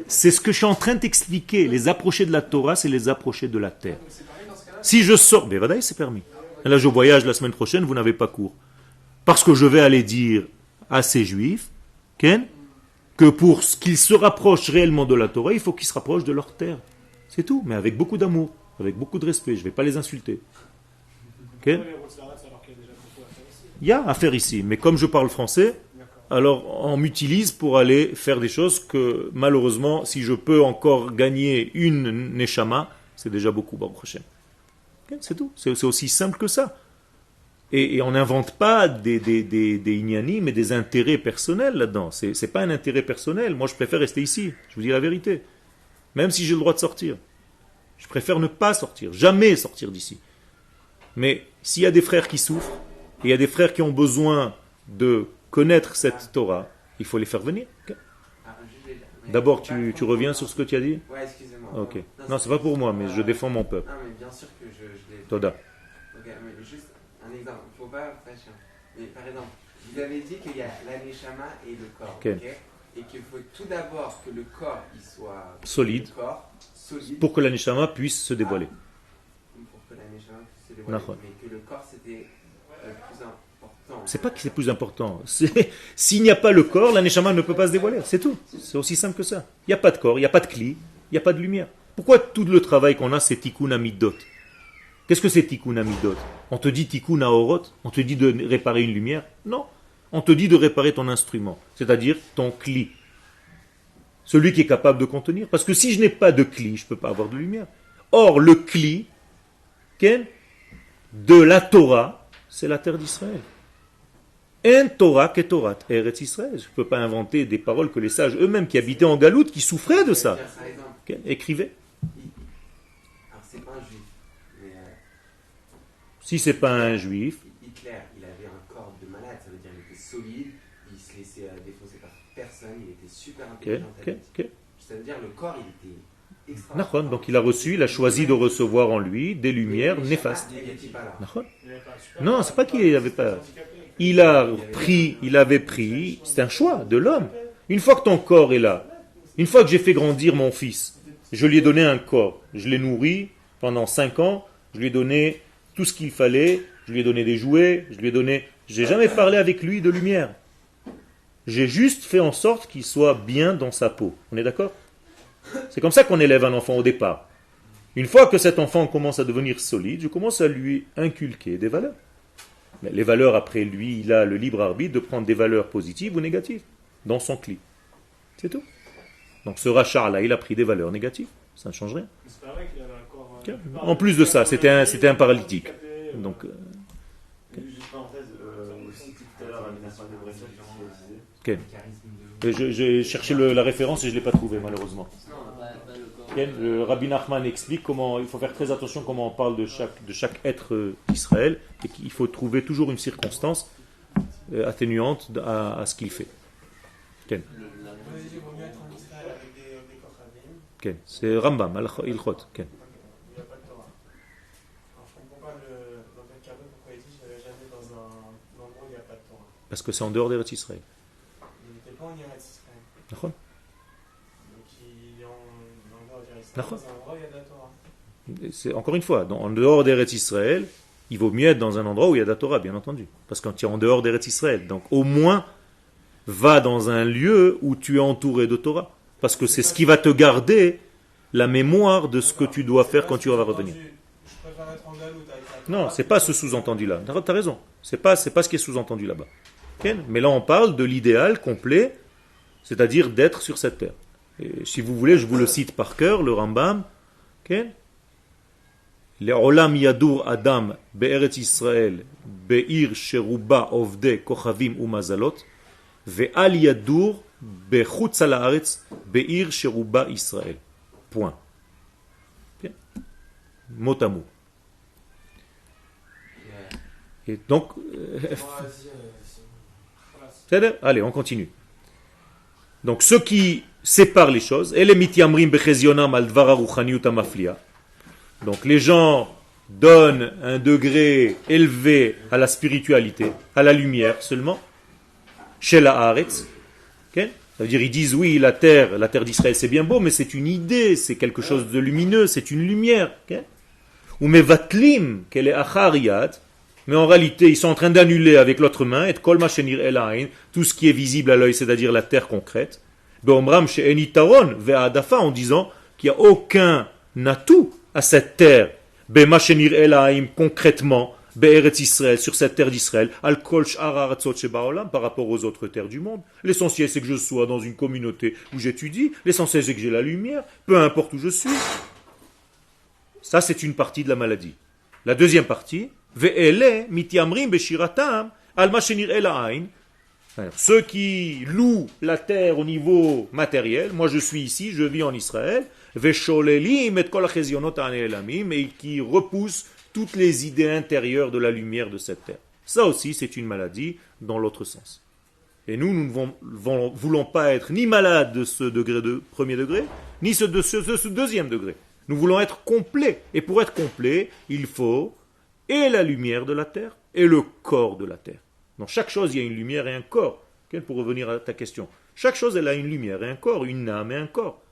C'est ce que je suis en train de t'expliquer. Les approcher de la Torah, c'est les approcher de la terre. Si je sors, mais voilà, c'est permis. Là, je voyage la semaine prochaine, vous n'avez pas cours. Parce que je vais aller dire à ces Juifs que pour qu'ils se rapprochent réellement de la Torah, il faut qu'ils se rapprochent de leur terre. C'est tout, mais avec beaucoup d'amour, avec beaucoup de respect. Je ne vais pas les insulter. Il y a à faire ici, mais comme je parle français, alors on m'utilise pour aller faire des choses que malheureusement, si je peux encore gagner une neshama, C'est déjà beaucoup, Baruch Hashem. C'est tout. C'est aussi simple que ça. Et on n'invente pas des ignanis, mais des intérêts personnels là-dedans. C'est pas un intérêt personnel. Moi, je préfère rester ici. Je vous dis la vérité. Même si j'ai le droit de sortir. Je préfère ne pas sortir. Jamais sortir d'ici. Mais s'il y a des frères qui souffrent, et il y a des frères qui ont besoin de connaître cette Torah, il faut les faire venir. Okay. D'abord, tu reviens sur ce que tu as dit? Ouais, excusez-moi. Ok. Non, c'est pas pour moi, mais je défends mon peuple. Non, mais bien sûr que je l'ai. Toda. Ok, mais juste un exemple. Il ne faut pas fâcher. Mais par exemple, vous avez dit qu'il y a la neshama et le corps. Ok. Et qu'il faut tout d'abord que le corps il soit solide. Solide. Pour que la neshama puisse se dévoiler. Pour que la neshama puisse se dévoiler. D'accord. Mais que le corps c'était plus important. C'est pas que c'est plus important. S'il n'y a pas le corps, la neshama ne peut pas se dévoiler. C'est tout. C'est aussi simple que ça. Il n'y a pas de corps, il n'y a pas de cli, il n'y a pas de lumière. Pourquoi tout le travail qu'on a, c'est tikkun amidot? Qu'est-ce que c'est tikkun amidot? On te dit tikkun aorot? On te dit de réparer une lumière? Non. On te dit de réparer ton instrument, c'est-à-dire ton cli. Celui qui est capable de contenir. Parce que si je n'ai pas de cli, je ne peux pas avoir de lumière. Or, le cli de la Torah, c'est la terre d'Israël. En Torah que Torah, Eretz Israël. Je ne peux pas inventer des paroles que les sages eux-mêmes qui habitaient en Galoute, qui souffraient de ça, écrivaient. Alors, c'est pas un juif. Mais, si c'est pas un juif. Hitler, il avait un corps de malade, ça veut dire qu'il était solide, il se laissait défoncer par personne, il était super intelligent. Ça veut dire le corps, il était extraordinaire. Donc il a reçu, il a choisi de recevoir en lui des lumières néfastes. Non, c'est pas qu'il n'y avait pas. Il avait pris, c'est un choix de l'homme. Une fois que ton corps est là, une fois que j'ai fait grandir mon fils, je lui ai donné un corps, je l'ai nourri pendant 5 ans, je lui ai donné tout ce qu'il fallait, je lui ai donné des jouets, j'ai jamais parlé avec lui de lumière. J'ai juste fait en sorte qu'il soit bien dans sa peau. On est d'accord? C'est comme ça qu'on élève un enfant au départ. Une fois que cet enfant commence à devenir solide, je commence à lui inculquer des valeurs. Mais les valeurs, après lui, il a le libre arbitre de prendre des valeurs positives ou négatives dans son cli. C'est tout. Donc ce rachat-là, il a pris des valeurs négatives. Ça ne change rien. C'est pas vrai qu'il avait un corps. En plus de ça, c'était un paralytique. Donc, juste parenthèse, aussi tout à l'heure, la nation de Breslau qui j'ai cherché la référence et je ne l'ai pas trouvée malheureusement. Le Rabbi Nachman explique comment il faut faire très attention comment on parle de chaque être d'Israël et qu'il faut trouver toujours une circonstance atténuante à ce qu'il fait. Ken. Ken. C'est Rambam, Al-Ilchot. Ken. Parce que c'est en dehors d'Eretz Israël. Il n'était pas en Eretz Israël. D'accord. Donc il est en dehors d'Eretz Israël. D'accord. Dans un endroit où il y a de la Torah. C'est, encore une fois, en dehors d'Eretz Israël, il vaut mieux être dans un endroit où il y a de la Torah, bien entendu. Parce que quand tu es en dehors d'Eretz Israël, donc au moins, va dans un lieu où tu es entouré de Torah. Parce que c'est ce qui va te garder la mémoire de ce que tu dois faire quand tu vas revenir. Je préfère être en Galoute avec la Torah. Non, c'est pas ce sous-entendu-là. Tu as raison. C'est pas ce qui est sous-entendu là-bas. Okay? Mais là, on parle de l'idéal complet, c'est-à-dire d'être sur cette terre. Et si vous voulez, je vous le cite par cœur, le Rambam. Okay? Le'olam yadur adam be'eretz Israël be'ir sheruba ovde kochavim umazalot ve'al yadur be'chutz ha'aretz be'ir sheruba Israël. Point. Okay? Mot à mot. Et donc, allez, on continue. Donc, ceux qui séparent les choses, donc les gens donnent un degré élevé à la spiritualité, à la lumière seulement, chez la Haaretz. Okay? Ça veut dire, ils disent, oui, la terre d'Israël, c'est bien beau, mais c'est une idée, c'est quelque chose de lumineux, c'est une lumière. Ou mevatlim, qu'elle est achariyat. Mais en réalité, ils sont en train d'annuler avec l'autre main, et kol ma shenir el ain, tout ce qui est visible à l'œil, c'est-à-dire la terre concrète. Beomram she'en itaron ve'adafa, en disant qu'il n'y a aucun atout à cette terre. Bema shenir el ain, concrètement, be'eretz Israël, sur cette terre d'Israël, al kol sh'ar ha'aratzot she'ba'olam, par rapport aux autres terres du monde. L'essentiel, c'est que je sois dans une communauté où j'étudie. L'essentiel, c'est que j'ai la lumière, peu importe où je suis. Ça, c'est une partie de la maladie. La deuxième partie, ve'ele mitiamrim beshiratam alma shenir'e la'ain. Ceux qui louent la terre au niveau matériel, moi je suis ici, je vis en Israël, ve'sholelim et kol hachezionot ha'ne'elamim, et qui repoussent toutes les idées intérieures de la lumière de cette terre. Ça aussi, c'est une maladie dans l'autre sens. Et nous ne voulons pas être ni malades de ce degré de premier degré, ni de ce deuxième degré. Nous voulons être complets. Et pour être complet, il faut et la lumière de la terre et le corps de la terre. Dans chaque chose, il y a une lumière et un corps. Pour revenir à ta question. Chaque chose, elle a une lumière et un corps, une âme et un corps.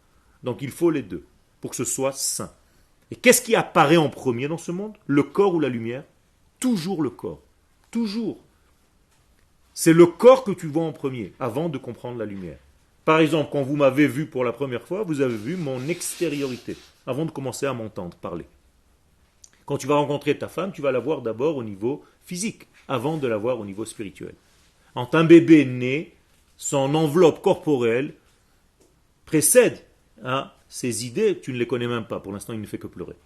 Donc il faut les deux pour que ce soit sain. Et qu'est-ce qui apparaît en premier dans ce monde? Le corps ou la lumière? Toujours le corps. Toujours. C'est le corps que tu vois en premier, avant de comprendre la lumière. Par exemple, quand vous m'avez vu pour la première fois, vous avez vu mon extériorité, avant de commencer à m'entendre parler. Quand tu vas rencontrer ta femme, tu vas la voir d'abord au niveau physique, avant de la voir au niveau spirituel. Quand un bébé naît, son enveloppe corporelle précède ses idées, tu ne les connais même pas, pour l'instant il ne fait que pleurer.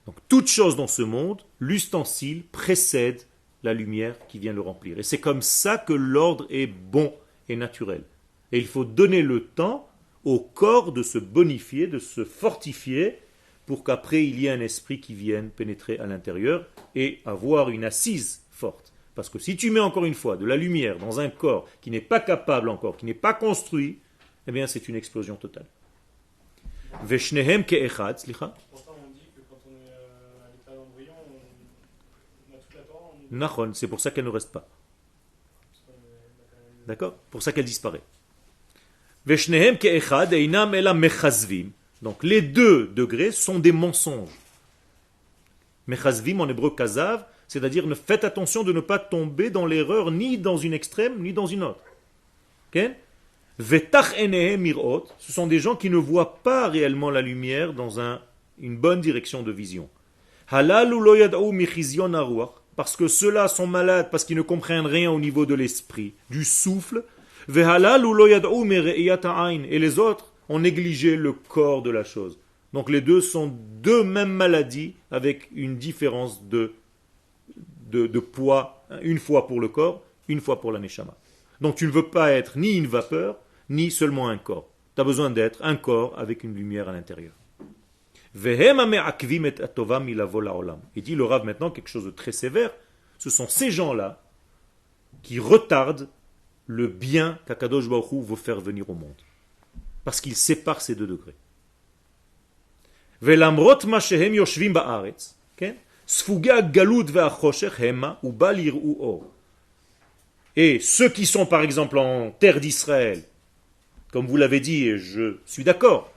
Donc toute chose dans ce monde, l'ustensile précède la lumière qui vient le remplir. Et c'est comme ça que l'ordre est bon et naturel. Et il faut donner le temps au corps de se bonifier, de se fortifier, pour qu'après il y ait un esprit qui vienne pénétrer à l'intérieur et avoir une assise forte. Parce que si tu mets encore une fois de la lumière dans un corps qui n'est pas capable encore, qui n'est pas construit, eh bien c'est une explosion totale. Veshnehem ke'echad, slicha. Pourtant, on dit que quand on est à l'état d'embryon, on a toute la Torah. Nachon, c'est pour ça qu'elle ne reste pas. D'accord? Pour ça qu'elle disparaît. Veshnehem ke'echad einam ela mechazvim. Donc les deux degrés sont des mensonges. Mechazvim en hébreu kazav, c'est-à-dire ne faites attention de ne pas tomber dans l'erreur ni dans une extrême ni dans une autre. Okay? Vetach enehem mirot, ce sont des gens qui ne voient pas réellement la lumière dans une bonne direction de vision. Halalu lo yad'u michizyon haruach, parce que ceux-là sont malades, parce qu'ils ne comprennent rien au niveau de l'esprit, du souffle. Vehalalu lo yad'u mire'iyat ha'ain, et les autres ont négligé le corps de la chose. Donc les deux sont deux mêmes maladies avec une différence de poids, une fois pour le corps, une fois pour la neshama. Donc tu ne veux pas être ni une vapeur, ni seulement un corps. Tu as besoin d'être un corps avec une lumière à l'intérieur. Il dit le Rav maintenant quelque chose de très sévère. Ce sont ces gens-là qui retardent le bien qu'Akadosh Baruch Hu veut faire venir au monde. Parce qu'ils séparent ces deux degrés. Et ceux qui sont par exemple en terre d'Israël, comme vous l'avez dit, et je suis d'accord,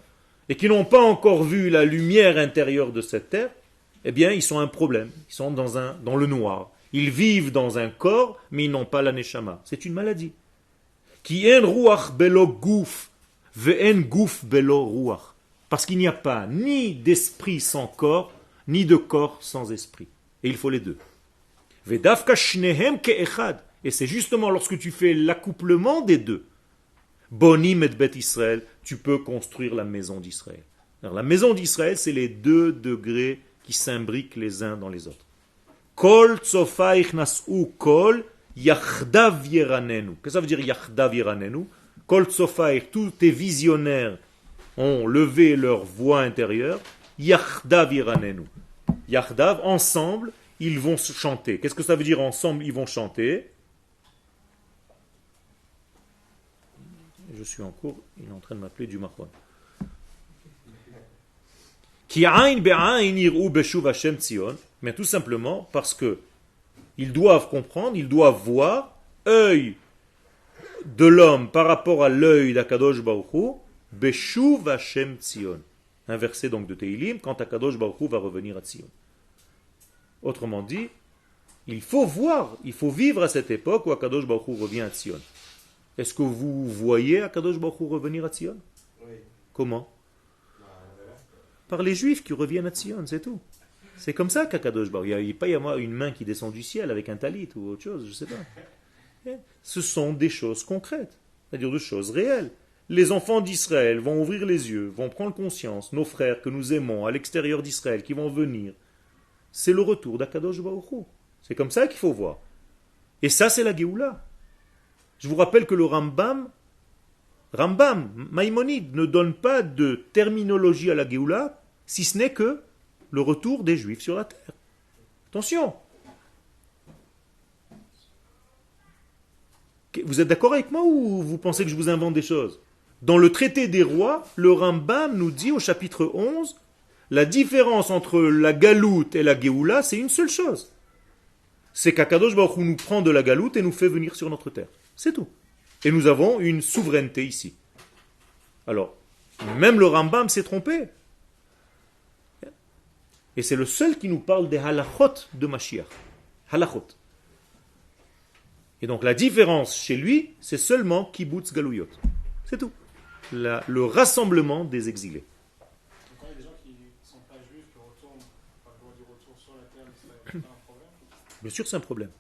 et qui n'ont pas encore vu la lumière intérieure de cette terre, eh bien ils sont un problème, ils sont dans le noir. Ils vivent dans un corps, mais ils n'ont pas la neshama. C'est une maladie. Ki en ruach belo guf, ve'en guf belo ruach. Parce qu'il n'y a pas ni d'esprit sans corps, ni de corps sans esprit. Et il faut les deux. Vedavka shnehem ke'echad. Et c'est justement lorsque tu fais l'accouplement des deux, Bonim et Bet Israël, tu peux construire la maison d'Israël. Alors, la maison d'Israël, c'est les deux degrés qui s'imbriquent les uns dans les autres. Kol tsofaich nas'u kol yachdav yeranenu. Qu'est-ce que ça veut dire yachdav yeranenu? Kol tsofaich, tous tes visionnaires ont levé leur voix intérieure. Yachdav yeranenu. Yachdav, ensemble, ils vont chanter. Qu'est-ce que ça veut dire ensemble, ils vont chanter? Je suis en cours, il est en train de m'appeler du Mahon. Mais tout simplement parce que ils doivent comprendre, ils doivent voir, œil de l'homme par rapport à l'œil d'Akadosh Baruch Hu, Beshuv Hashem Tzion. Un verset donc de Teilim, quand Akadosh Baruch Hu va revenir à Tzion. Autrement dit, il faut voir, il faut vivre à cette époque où Akadosh Baruch Hu revient à Tzion. Est-ce que vous voyez Akadosh Baruch Hu revenir à Tzion? Oui. Comment? Par les Juifs qui reviennent à Tzion, c'est tout. C'est comme ça qu'Akadosh Baruch Hu. Il n'y a pas une main qui descend du ciel avec un talit ou autre chose, je ne sais pas. Ce sont des choses concrètes, c'est-à-dire des choses réelles. les enfants d'Israël vont ouvrir les yeux, vont prendre conscience, nos frères que nous aimons à l'extérieur d'Israël, qui vont venir, c'est le retour d'Akadosh Baruch Hu. C'est comme ça qu'il faut voir. Et ça, c'est la Géoula. Je vous rappelle que le Rambam, Maïmonide, ne donne pas de terminologie à la Géoula, si ce n'est que le retour des Juifs sur la terre. Attention. Vous êtes d'accord avec moi ou vous pensez que je vous invente des choses? Dans le traité des rois, le Rambam nous dit au chapitre 11, la différence entre la galoute et la Géoula, c'est une seule chose. C'est qu'Akadosh Baruch Hu nous prend de la galoute et nous fait venir sur notre terre. C'est tout. Et nous avons une souveraineté ici. Alors, même le Rambam s'est trompé. Et c'est le seul qui nous parle des halachot de Mashiach. Halachot. Et donc la différence chez lui, c'est seulement kibbutz galouyot. C'est tout. Le rassemblement des exilés. Donc quand il y a des gens qui ne sont pas juifs, qui retournent, enfin, le droit du retour sur la terre d'Israël, c'est pas un problème? Bien sûr, c'est un problème.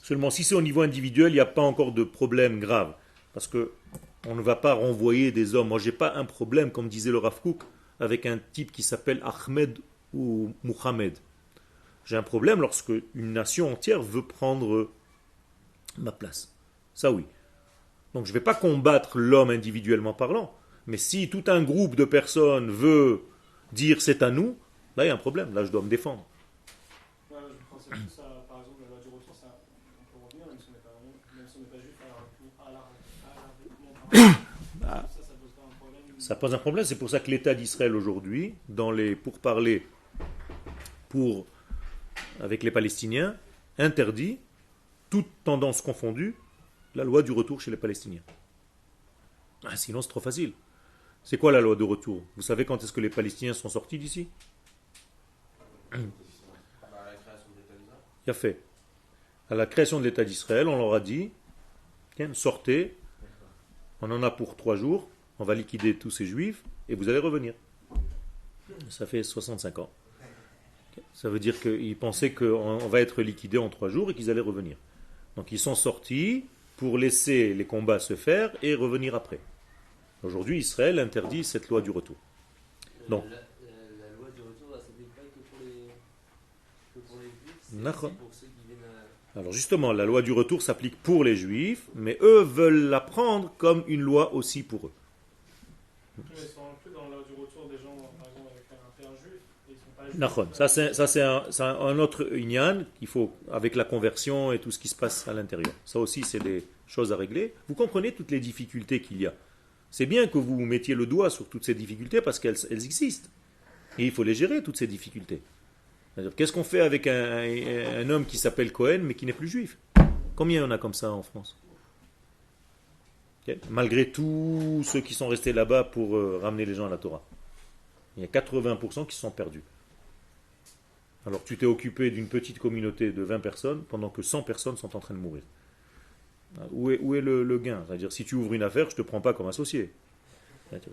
Seulement, si c'est au niveau individuel, il n'y a pas encore de problème grave. Parce que on ne va pas renvoyer des hommes. Moi, je n'ai pas un problème, comme disait le Rav Kook, avec un type qui s'appelle Ahmed ou Mohamed. J'ai un problème lorsque une nation entière veut prendre ma place. Ça, oui. Donc, je ne vais pas combattre l'homme individuellement parlant. Mais si tout un groupe de personnes veut dire c'est à nous, là, il y a un problème. Là, je dois me défendre. Ouais, je pensais plus à, par exemple, la loi du retour, ça, on peut revenir, même si on n'est pas juif, ça pose pas un problème. Ça pose un problème, c'est pour ça que l'État d'Israël aujourd'hui, dans les pourparlers avec les Palestiniens, interdit, toute tendance confondue, la loi du retour chez les Palestiniens. Sinon c'est trop facile. C'est quoi la loi de retour? Vous savez quand est-ce que les Palestiniens sont sortis d'ici? Il a fait. À la création de l'État d'Israël, on leur a dit, sortez, on en a pour 3 jours, on va liquider tous ces juifs et vous allez revenir. Ça fait 65 ans. Ça veut dire qu'ils pensaient qu'on va être liquidé en 3 jours et qu'ils allaient revenir. Donc ils sont sortis pour laisser les combats se faire et revenir après. Aujourd'hui, Israël interdit cette loi du retour. Donc, la loi du retour, ça ne s'applique pas que pour les juifs, c'est pour ceux qui viennent à... Alors justement, la loi du retour s'applique pour les juifs, mais eux veulent la prendre comme une loi aussi pour eux. Ils sont inclus dans la loi du retour des gens, par exemple, avec un père juif, et ils ne sont pas juifs. Ça c'est un autre inyan qu'il faut, avec la conversion et tout ce qui se passe à l'intérieur. Ça aussi, c'est des choses à régler. Vous comprenez toutes les difficultés qu'il y a. C'est bien que vous mettiez le doigt sur toutes ces difficultés parce qu'elles existent. Et il faut les gérer, toutes ces difficultés. C'est-à-dire, qu'est-ce qu'on fait avec un homme qui s'appelle Cohen mais qui n'est plus juif? Combien on a comme ça en France? Malgré tous ceux qui sont restés là-bas pour ramener les gens à la Torah. Il y a 80% qui sont perdus. Alors tu t'es occupé d'une petite communauté de 20 personnes pendant que 100 personnes sont en train de mourir. Où est le gain? C'est-à-dire, si tu ouvres une affaire, je ne te prends pas comme associé.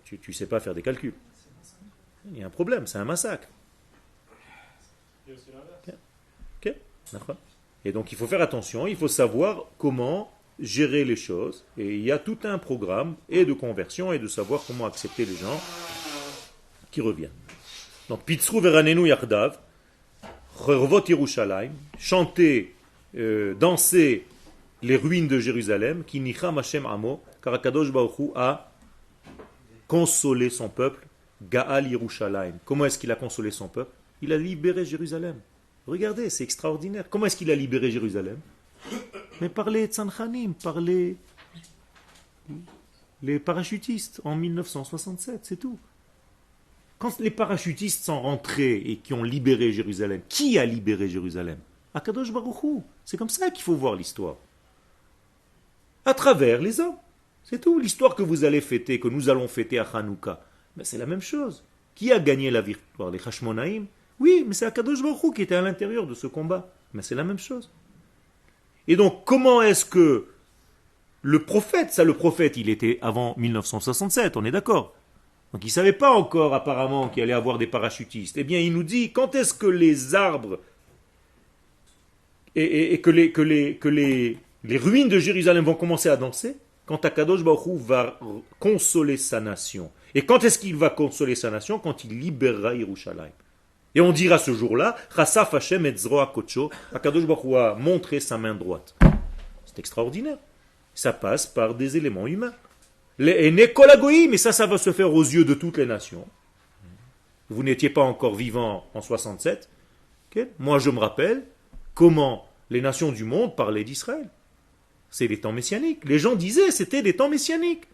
Tu ne sais pas faire des calculs. Il y a un problème, c'est un massacre. Il y a aussi l'inverse. Okay. Et donc il faut faire attention, il faut savoir comment gérer les choses. Et il y a tout un programme et de conversion et de savoir comment accepter les gens qui reviennent. Donc, Pitzru veranenu yardav, Revot Yerushalayim, chanter, danser les ruines de Jérusalem, qui nicham Hashem amo, car Akadosh Baruch Hu a consolé son peuple, Gaal Yerushalayim. Comment est-ce qu'il a consolé son peuple? Il a libéré Jérusalem. Regardez, c'est extraordinaire. Comment est-ce qu'il a libéré Jérusalem? Mais par les tzanchanim, par les parachutistes en 1967, c'est tout. Quand les parachutistes sont rentrés et qui ont libéré Jérusalem, qui a libéré Jérusalem? Akadosh Baruch Hu. C'est comme ça qu'il faut voir l'histoire. À travers les hommes. C'est tout. L'histoire que vous allez fêter, que nous allons fêter à Hanouka, mais c'est la même chose. Qui a gagné la victoire? Les Hashmonaïm? Oui, mais c'est Akadosh Baruch Hu qui était à l'intérieur de ce combat. Mais c'est la même chose. Et donc, comment est-ce que le prophète, il était avant 1967, on est d'accord? Donc il ne savait pas encore apparemment qu'il allait avoir des parachutistes. Eh bien, il nous dit, quand est-ce que les arbres et que les ruines de Jérusalem vont commencer à danser? quand Akadosh Baruch Hu va consoler sa nation. Et quand est-ce qu'il va consoler sa nation? Quand il libérera Yerushalayim. Et on dira ce jour-là, Chassaf Hashem et Zroa Kocho, Akadosh Baruch Hu a montré sa main droite. C'est extraordinaire. Ça passe par des éléments humains. Les Nekolagoï, mais ça va se faire aux yeux de toutes les nations. Vous n'étiez pas encore vivant en 67. Okay? Moi, je me rappelle comment les nations du monde parlaient d'Israël. C'est les temps messianiques. Les gens disaient c'était des temps messianiques.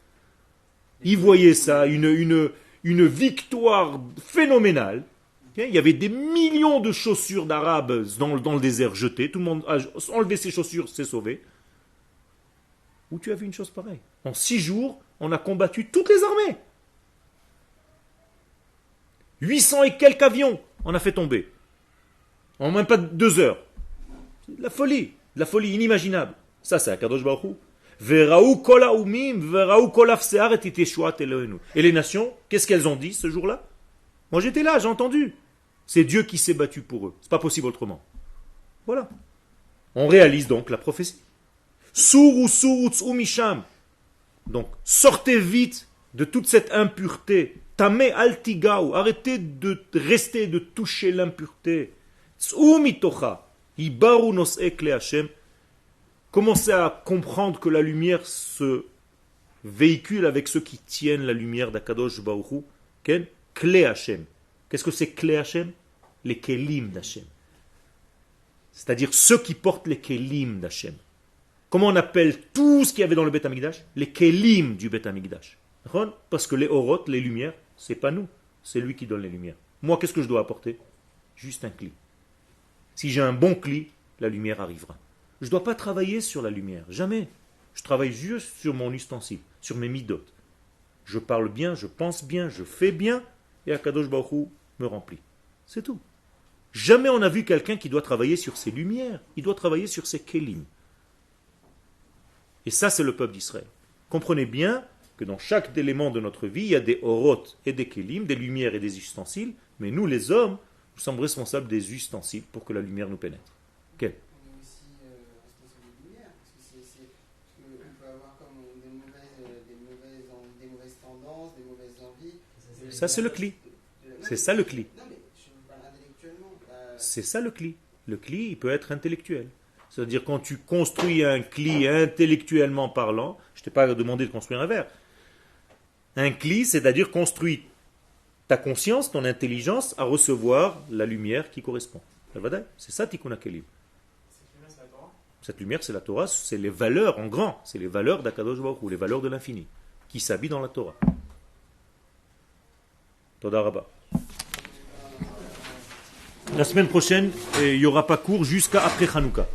Ils voyaient ça, une victoire phénoménale. Okay? Il y avait des millions de chaussures d'Arabes dans le désert jetées. Tout le monde a enlevé ses chaussures, s'est sauvé. Où tu as vu une chose pareille? En 6 jours, on a combattu toutes les armées. 800 et quelques avions, on a fait tomber. En même pas 2 heures. C'est de la folie inimaginable. Ça, c'est Akadosh Baruch Hu. Et les nations, qu'est-ce qu'elles ont dit ce jour-là? Moi j'étais là, j'ai entendu. C'est Dieu qui s'est battu pour eux. C'est pas possible autrement. Voilà. On réalise donc la prophétie. Donc, sortez vite de toute cette impureté. Tamé altigaou. Arrêtez de rester, de toucher l'impureté. Commencez à comprendre que la lumière se véhicule avec ceux qui tiennent la lumière d'Akadosh Baruch Hu. Klé Hashem. Qu'est-ce que c'est Klé Hashem? Les Kélim d'Hashem. C'est-à-dire ceux qui portent les Kélim d'Hashem. Comment on appelle tout ce qu'il y avait dans le Beth Amikdash? Les Kélim du Beth Amikdash. Parce que les Orot, les lumières, c'est pas nous. C'est lui qui donne les lumières. Moi, qu'est-ce que je dois apporter? Juste un cli. Si j'ai un bon cli, la lumière arrivera. Je ne dois pas travailler sur la lumière. Jamais. Je travaille juste sur mon ustensile, sur mes midotes. Je parle bien, je pense bien, je fais bien, et Akadosh Baruch Hu me remplit. C'est tout. Jamais on a vu quelqu'un qui doit travailler sur ses lumières. Il doit travailler sur ses kélim. Et ça, c'est le peuple d'Israël. Comprenez bien que dans chaque élément de notre vie, il y a des orot et des kélim, des lumières et des ustensiles, mais nous, les hommes, nous sommes responsables des ustensiles pour que la lumière nous pénètre. Quel? On est aussi responsable des lumières, parce qu'on peut avoir comme des mauvaises tendances, des mauvaises envies. Ça, c'est le cli. C'est ça le cli. Non, mais je parle intellectuellement. C'est ça le cli. Le cli, il peut être intellectuel. C'est-à-dire quand tu construis un cli intellectuellement parlant, je ne t'ai pas demandé de construire un verre. Un cli, c'est-à-dire construis ta conscience, ton intelligence à recevoir la lumière qui correspond. C'est ça Tikkun HaKelim. Cette lumière, c'est la Torah, c'est les valeurs en grand, c'est les valeurs d'Akadosh Baruch Hu, les valeurs de l'infini, qui s'habillent dans la Torah. Toda Rabba. La semaine prochaine, il n'y aura pas cours jusqu'à après Hanouka.